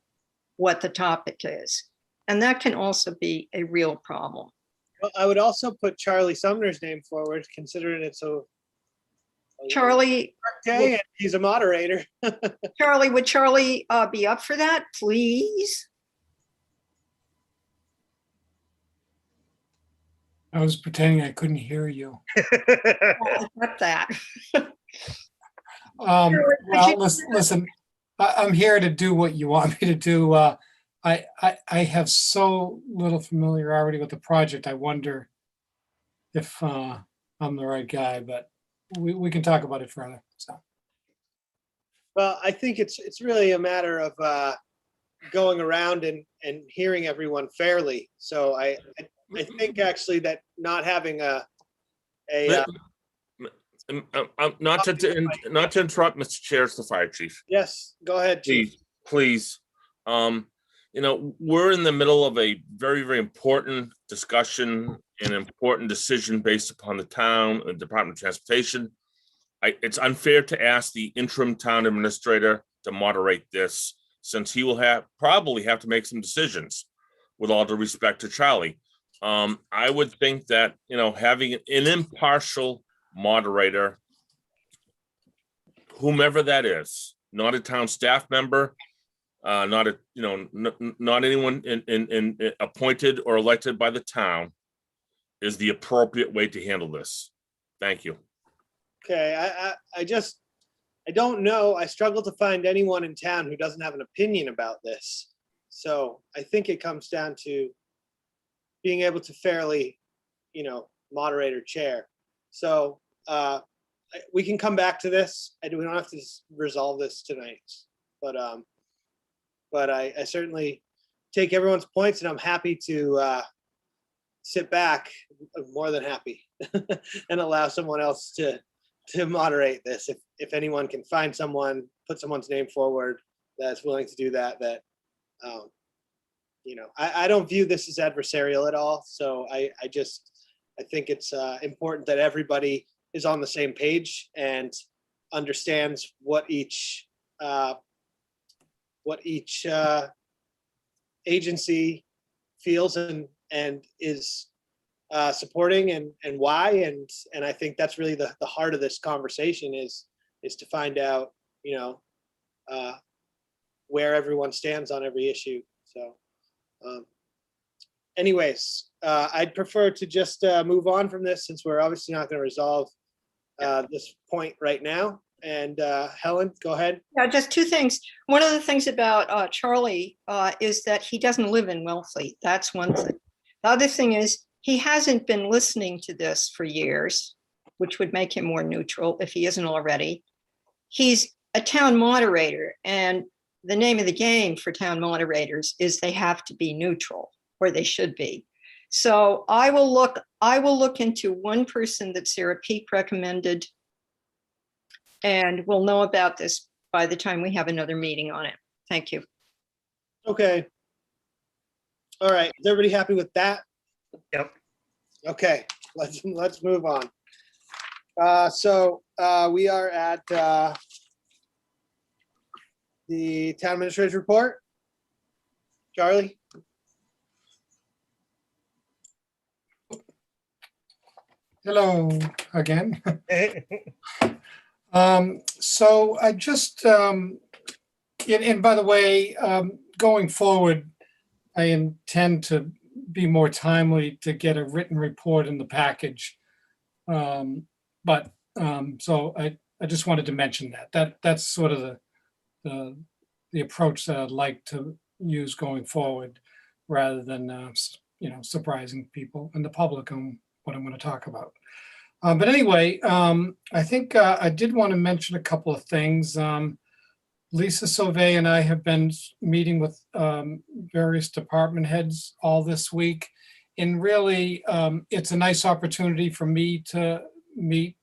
what the topic is. And that can also be a real problem. Well, I would also put Charlie Sumner's name forward, considering it's a Charlie. Okay, and he's a moderator. Charlie, would Charlie be up for that, please? I was pretending I couldn't hear you. Not that. Well, listen, I'm here to do what you want me to do. I have so little familiarity with the project. I wonder if I'm the right guy, but we can talk about it further. So. Well, I think it's really a matter of going around and hearing everyone fairly. So I think actually that not having not to interrupt, Mr. Chair, it's the fire chief. yes, go ahead, Chief. Please. You know, we're in the middle of a very, very important discussion and important decision based upon the town and Department of Transportation. It's unfair to ask the interim town administrator to moderate this, since he will probably have to make some decisions, with all due respect to Charlie. I would think that, you know, having an impartial moderator, whomever that is, not a town staff member, not anyone in appointed or elected by the town, is the appropriate way to handle this. Thank you. Okay, I don't know. I struggle to find anyone in town who doesn't have an opinion about this. So I think it comes down to being able to fairly, you know, moderate or chair. So we can come back to this. We don't have to resolve this tonight, but I certainly take everyone's points, and I'm happy to sit back, more than happy, and allow someone else to moderate this. If anyone can find someone, put someone's name forward that's willing to do that, you know, I don't view this as adversarial at all. So I think it's important that everybody is on the same page and understands what each agency feels and is supporting and why. And I think that's really the heart of this conversation is to find out, you know, where everyone stands on every issue. So anyways, I'd prefer to just move on from this, since we're obviously not going to resolve this point right now. And Helen, go ahead. Yeah, just two things. One of the things about Charlie is that he doesn't live in Wellfleet. That's one thing. The other thing is he hasn't been listening to this for years, which would make him more neutral if he isn't already. He's a town moderator, and the name of the game for town moderators is they have to be neutral, or they should be. So I will look into one person that Sarah Peak recommended, and we'll know about this by the time we have another meeting on it. Thank you. Okay. All right. Is everybody happy with that? Yep. Okay. Let's move on. So we are at the town administrator's report. Charlie? Hello again. So I just, and by the way, going forward, I intend to be more timely to get a written report in the package. So I just wanted to mention that's sort of the approach that I'd like to use going forward, rather than surprising people and the public on what I'm going to talk about. But anyway, I think I did want to mention a couple of things. Lisa Sauvé and I have been meeting with various department heads all this week. And really, it's a nice opportunity for me to meet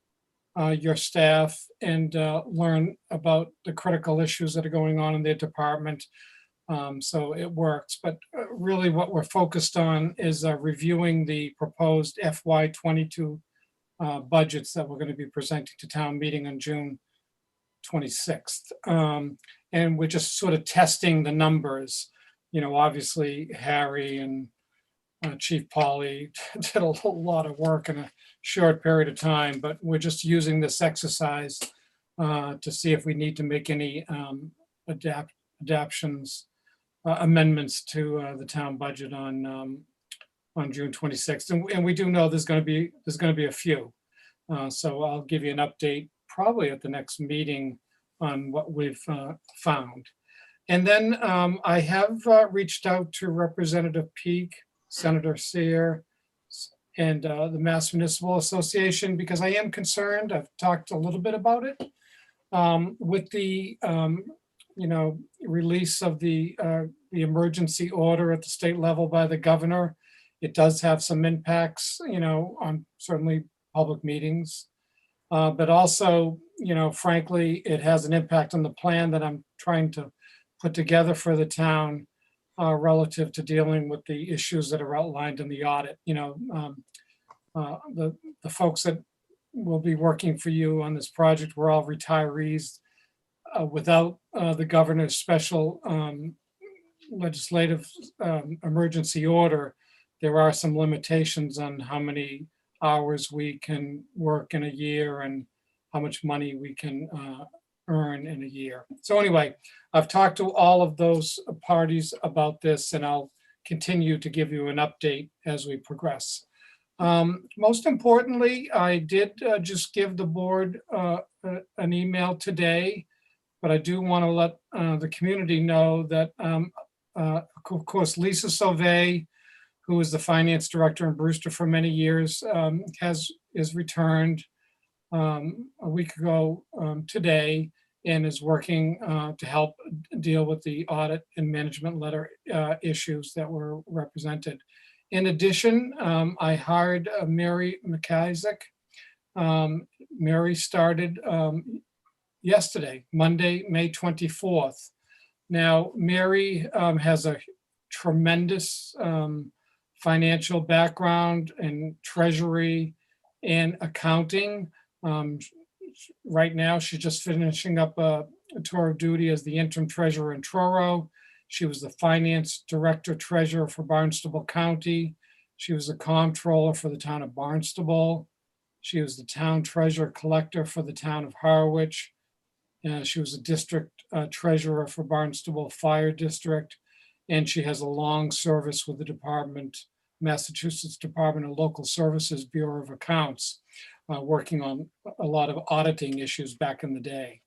your staff and learn about the critical issues that are going on in their department. So it works. But really what we're focused on is reviewing the proposed FY22 budgets that we're going to be presenting to town meeting on June 26th. And we're just sort of testing the numbers. You know, obviously Harry and Chief Polly did a lot of work in a short period of time, but we're just using this exercise to see if we need to make any amendments to the town budget on June 26th. And we do know there's going to be a few. So I'll give you an update probably at the next meeting on what we've found. And then I have reached out to Representative Peak, Senator Sear, and the Mass Municipal Association, because I am concerned. I've talked a little bit about it with the release of the the emergency order at the state level by the governor. It does have some impacts, on certainly public meetings. But also, frankly, it has an impact on the plan that I'm trying to put together for the town relative to dealing with the issues that are outlined in the audit. The folks that will be working for you on this project were all retirees. Without the governor's special legislative emergency order, there are some limitations on how many hours we can work in a year and how much money we can earn in a year. So anyway, I've talked to all of those parties about this, and I'll continue to give you an update as we progress. Most importantly, I did just give the board an email today, but I do want to let the community know that, of course, Lisa Sauvé, who was the finance director in Brewster for many years, is returned a week ago today, and is working to help deal with the audit and management letter issues that were represented. In addition, I hired Mary McIsaac. Mary started yesterday, Monday, May 24th. Now, Mary has a tremendous financial background in treasury and accounting. Right now, she's just finishing up a tour of duty as the interim treasurer in Truro. She was the finance director treasurer for Barnstable County. She was the comptroller for the town of Barnstable. She was the town treasurer collector for the town of Harwich. She was a district treasurer for Barnstable Fire District. And she has a long service with the Massachusetts Department of Local Services Bureau of Accounts, working on a lot of auditing issues back in the day.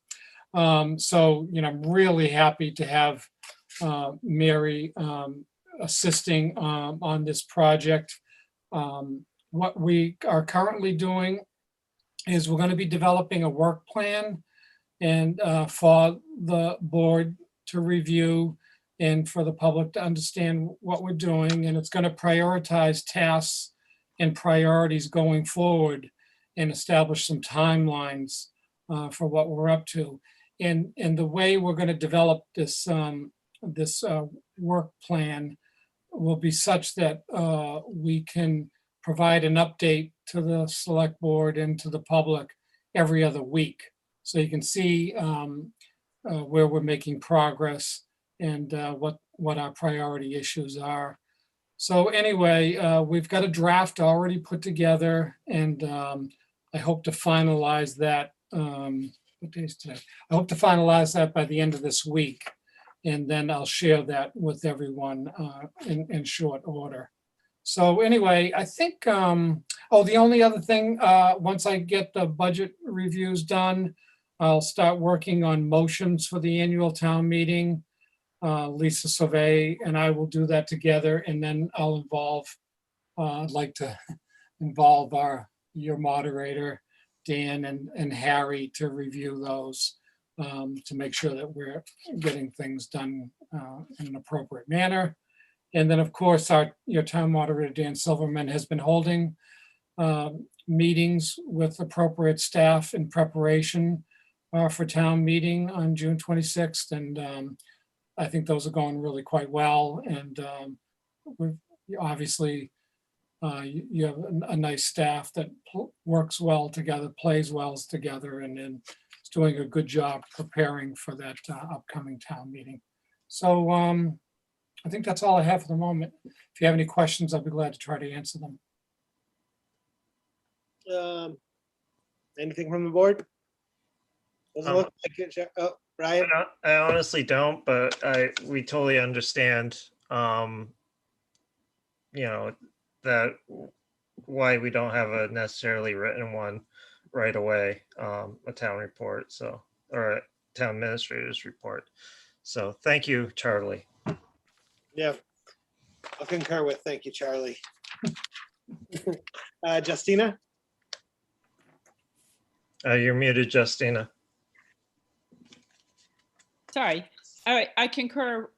So, I'm really happy to have Mary assisting on this project. What we are currently doing is we're going to be developing a work plan and for the board to review and for the public to understand what we're doing. And it's going to prioritize tasks and priorities going forward and establish some timelines for what we're up to. And the way we're going to develop this work plan will be such that we can provide an update to the select board and to the public every other week. So you can see where we're making progress and what our priority issues are. So anyway, we've got a draft already put together, and I hope to finalize that. What day is today? I hope to finalize that by the end of this week, and then I'll share that with everyone in short order. So anyway, I think, the only other thing, once I get the budget reviews done, I'll start working on motions for the annual town meeting. Lisa Sauvé and I will do that together, and then I'd like to involve your moderator, Dan and Harry, to review those to make sure that we're getting things done in an appropriate manner. And then, of course, your town moderator, Dan Silverman, has been holding meetings with appropriate staff in preparation for town meeting on June 26th. And I think those are going really quite well. And obviously, you have a nice staff that works well together, plays well together, and then is doing a good job preparing for that upcoming town meeting. So I think that's all I have for the moment. If you have any questions, I'll be glad to try to answer them. Anything from the board? Doesn't look like it. Oh, Ryan? I honestly don't, but we totally understand, that why we don't have a necessarily written one right away, a town report, or a town administrator's report. So thank you, Charlie. Yeah, I'll concur with, thank you, Charlie. Justina? You're muted, Justina. Sorry. All right, I concur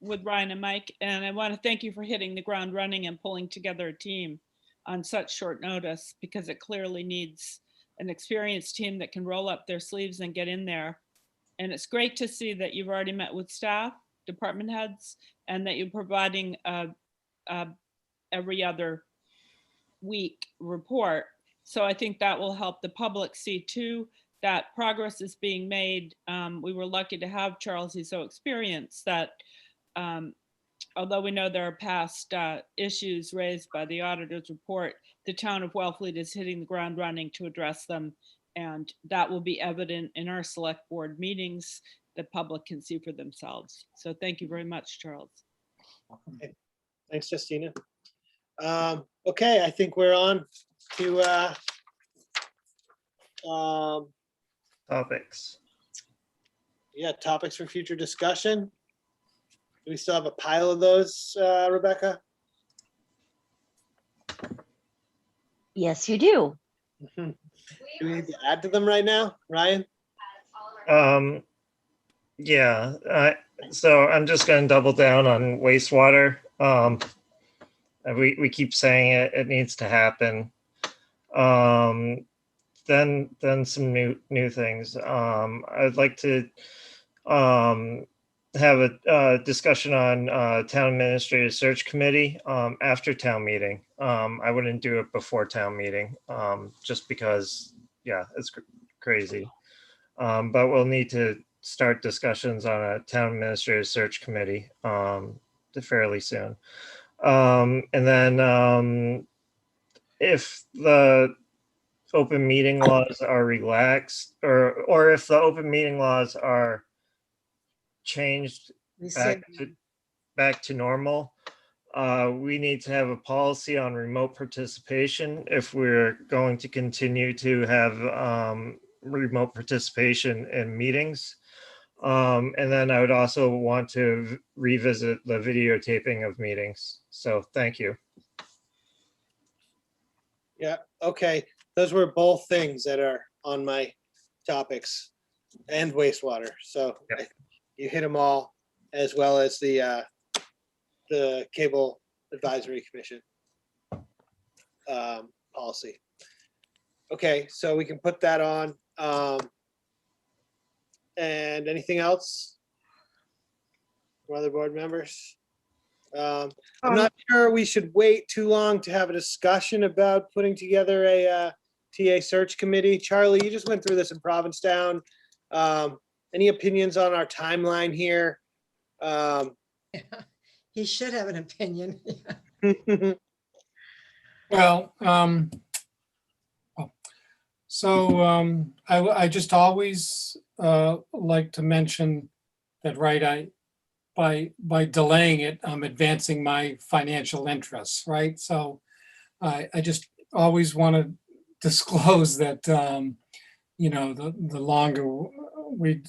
with Ryan and Mike, and I want to thank you for hitting the ground running and pulling together a team on such short notice, because it clearly needs an experienced team that can roll up their sleeves and get in there. And it's great to see that you've already met with staff, department heads, and that you're providing a every other week report. So I think that will help the public see too that progress is being made. We were lucky to have Charles. He's so experienced that although we know there are past issues raised by the auditor's report, the town of Wellfleet is hitting the ground running to address them. And that will be evident in our select board meetings. The public can see for themselves. So thank you very much, Charles. Okay. Thanks, Justina. Okay, I think we're on to Topics. yeah, topics for future discussion. Do we still have a pile of those, Rebecca? Yes, you do. Do we need to add to them right now, Ryan? Yeah, so I'm just going to double down on wastewater. We keep saying it needs to happen. Then some new things. I'd like to have a discussion on town administrative search committee after town meeting. I wouldn't do it before town meeting, just because, yeah, it's crazy. But we'll need to start discussions on a town administrative search committee fairly soon. And then if the open meeting laws are relaxed, or if the open meeting laws are changed back to normal, we need to have a policy on remote participation if we're going to continue to have remote participation in meetings. And then I would also want to revisit the videotaping of meetings. So thank you. Yeah, okay. Those were both things that are on my topics and wastewater. So you hit them all, as well as the Cable Advisory Commission policy. Okay, so we can put that on. And anything else from other board members? I'm not sure we should wait too long to have a discussion about putting together a TA search committee. Charlie, you just went through this in Provincetown. Any opinions on our timeline here? He should have an opinion. Well, I just always like to mention that, right, by delaying it, I'm advancing my financial interests, right? So I just always want to disclose that, the longer we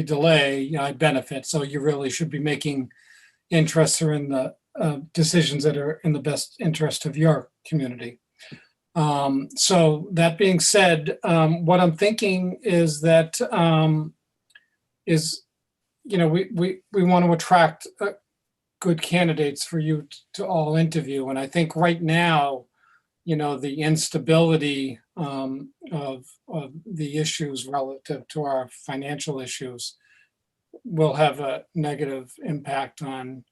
delay, I benefit. So you really should be making interests or in the decisions that are in the best interest of your community. So that being said, what I'm thinking is that we want to attract good candidates for you to all interview. And I think right now, the instability of the issues relative to our financial issues will have a negative impact on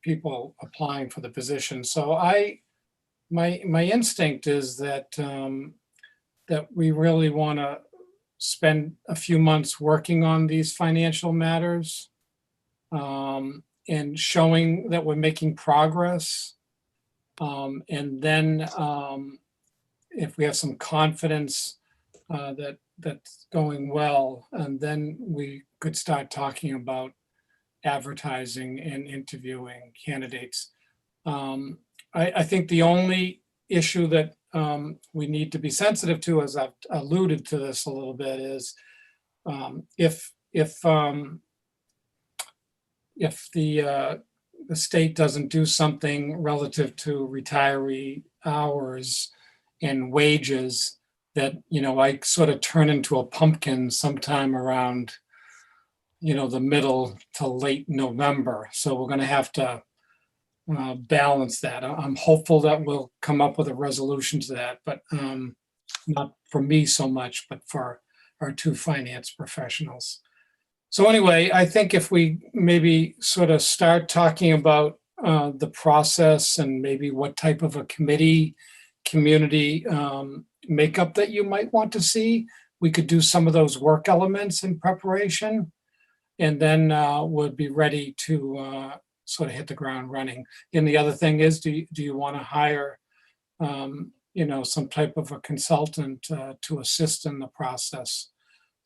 people applying for the position. So my instinct is that that we really want to spend a few months working on these financial matters and showing that we're making progress. And then if we have some confidence that that's going well, and then we could start talking about advertising and interviewing candidates. I think the only issue that we need to be sensitive to, as I've alluded to this a little bit, is if the state doesn't do something relative to retiree hours and wages, that I sort of turn into a pumpkin sometime around the middle to late November. So we're going to have to balance that. I'm hopeful that we'll come up with a resolution to that, but not for me so much, but for our two finance professionals. So anyway, I think if we maybe sort of start talking about the process and maybe what type of a committee, community makeup that you might want to see, we could do some of those work elements in preparation, and then we'll be ready to sort of hit the ground running. And the other thing is, do you want to hire, some type of a consultant to assist in the process?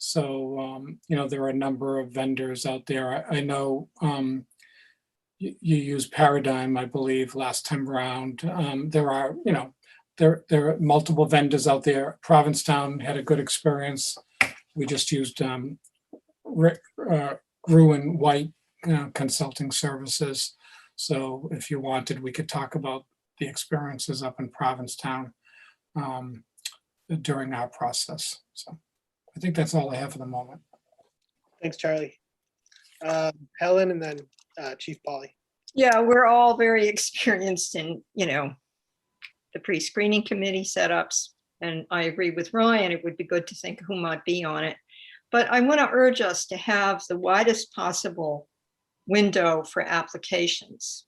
So, there are a number of vendors out there. I know you used Paradigm, I believe, last time around. There are, there are multiple vendors out there. Provincetown had a good experience. We just used Grew and White Consulting Services. So if you wanted, we could talk about the experiences up in Provincetown during our process. So I think that's all I have for the moment. Thanks, Charlie. Helen, and then Chief Polly. Yeah, we're all very experienced in, the pre-screening committee setups. And I agree with Ryan, it would be good to think who might be on it. But I want to urge us to have the widest possible window for applications.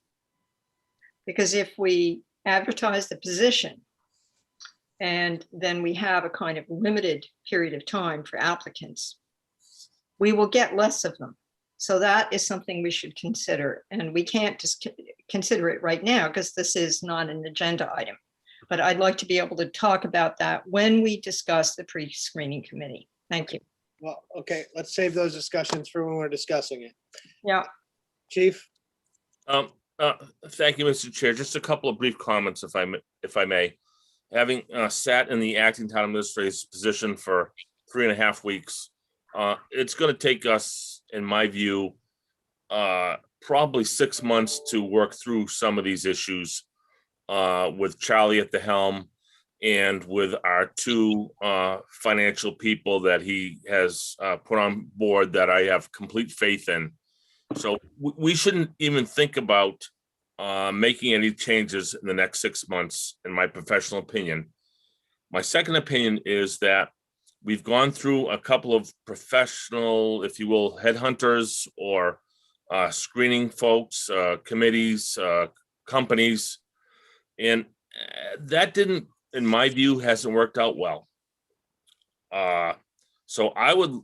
Because if we advertise the position and then we have a kind of limited period of time for applicants, we will get less of them. So that is something we should consider. And we can't just consider it right now because this is not an agenda item. But I'd like to be able to talk about that when we discuss the pre-screening committee. Thank you. Well, okay, let's save those discussions for when we're discussing it. Yeah. Chief? Thank you, Mr. Chair. Just a couple of brief comments, if I may. Having sat in the acting town administrator's position for 3.5 weeks, it's going to take us, in my view, probably 6 months to work through some of these issues with Charlie at the helm and with our two financial people that he has put on board that I have complete faith in. So we shouldn't even think about making any changes in the next 6 months, in my professional opinion. My second opinion is that we've gone through a couple of professional, if you will, headhunters or screening folks, committees, companies, and that didn't, in my view, hasn't worked out well. So I would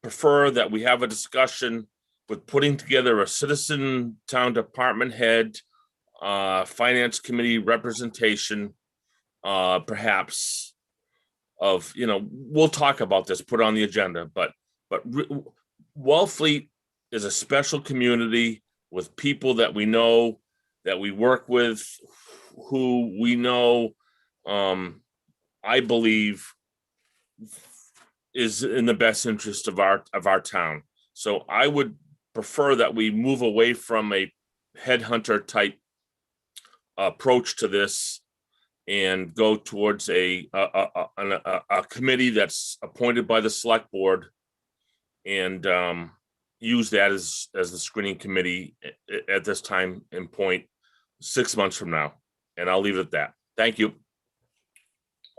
prefer that we have a discussion with putting together a citizen town department head, finance committee representation, perhaps of, we'll talk about this, put on the agenda, but Wellfleet is a special community with people that we know, that we work with, who we know, I believe is in the best interest of our town. So I would prefer that we move away from a headhunter type approach to this and go towards a committee that's appointed by the select board and use that as the screening committee at this time and point 6 months from now. And I'll leave it at that. Thank you.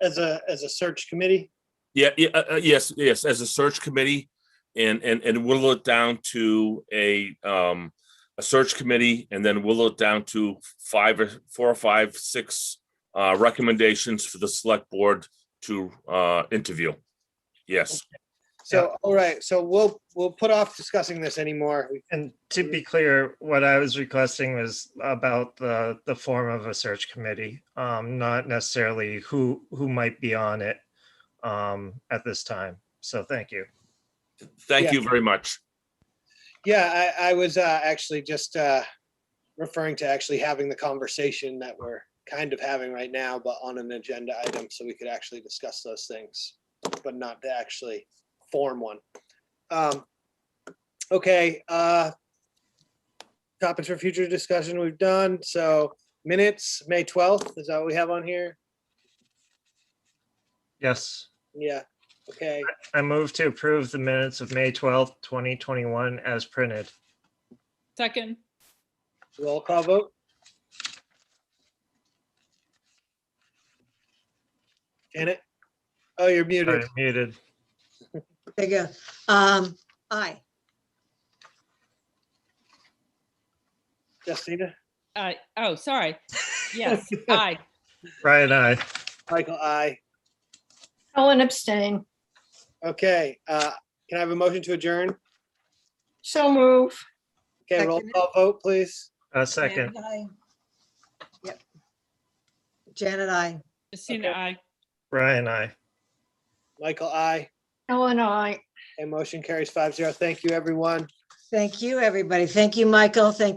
As a search committee? Yes, as a search committee, and whittle it down to a search committee, and then whittle it down to 4 or 5, 6 recommendations for the select board to interview. Yes. So, all right, so we'll put off discussing this anymore. And to be clear, what I was requesting was about the form of a search committee, not necessarily who might be on it at this time. So thank you. Thank you very much. Yeah, I was actually just referring to actually having the conversation that we're kind of having right now, but on an agenda item, so we could actually discuss those things, but not to actually form one. Okay, topics for future discussion we've done. So minutes, May 12th, is that what we have on here? Yes. Yeah. Okay, I move to approve the minutes of May 12th, 2021 as printed. Second, roll call vote. Janet? Oh, you're muted. Sorry, muted. There you go. Aye. Justina? oh, sorry. Yes, aye. Ryan, aye. Michael, aye. Ellen abstain. Okay, can I have a motion to adjourn? So move. Okay, roll Second. call vote, please. Second. Janet, aye. Yep. Janet, aye. Justina, aye. Ryan, aye. Michael, aye. Ellen, I. And motion carries 5-0. Thank you, everyone. Thank you, everybody. Thank you, Michael. Thank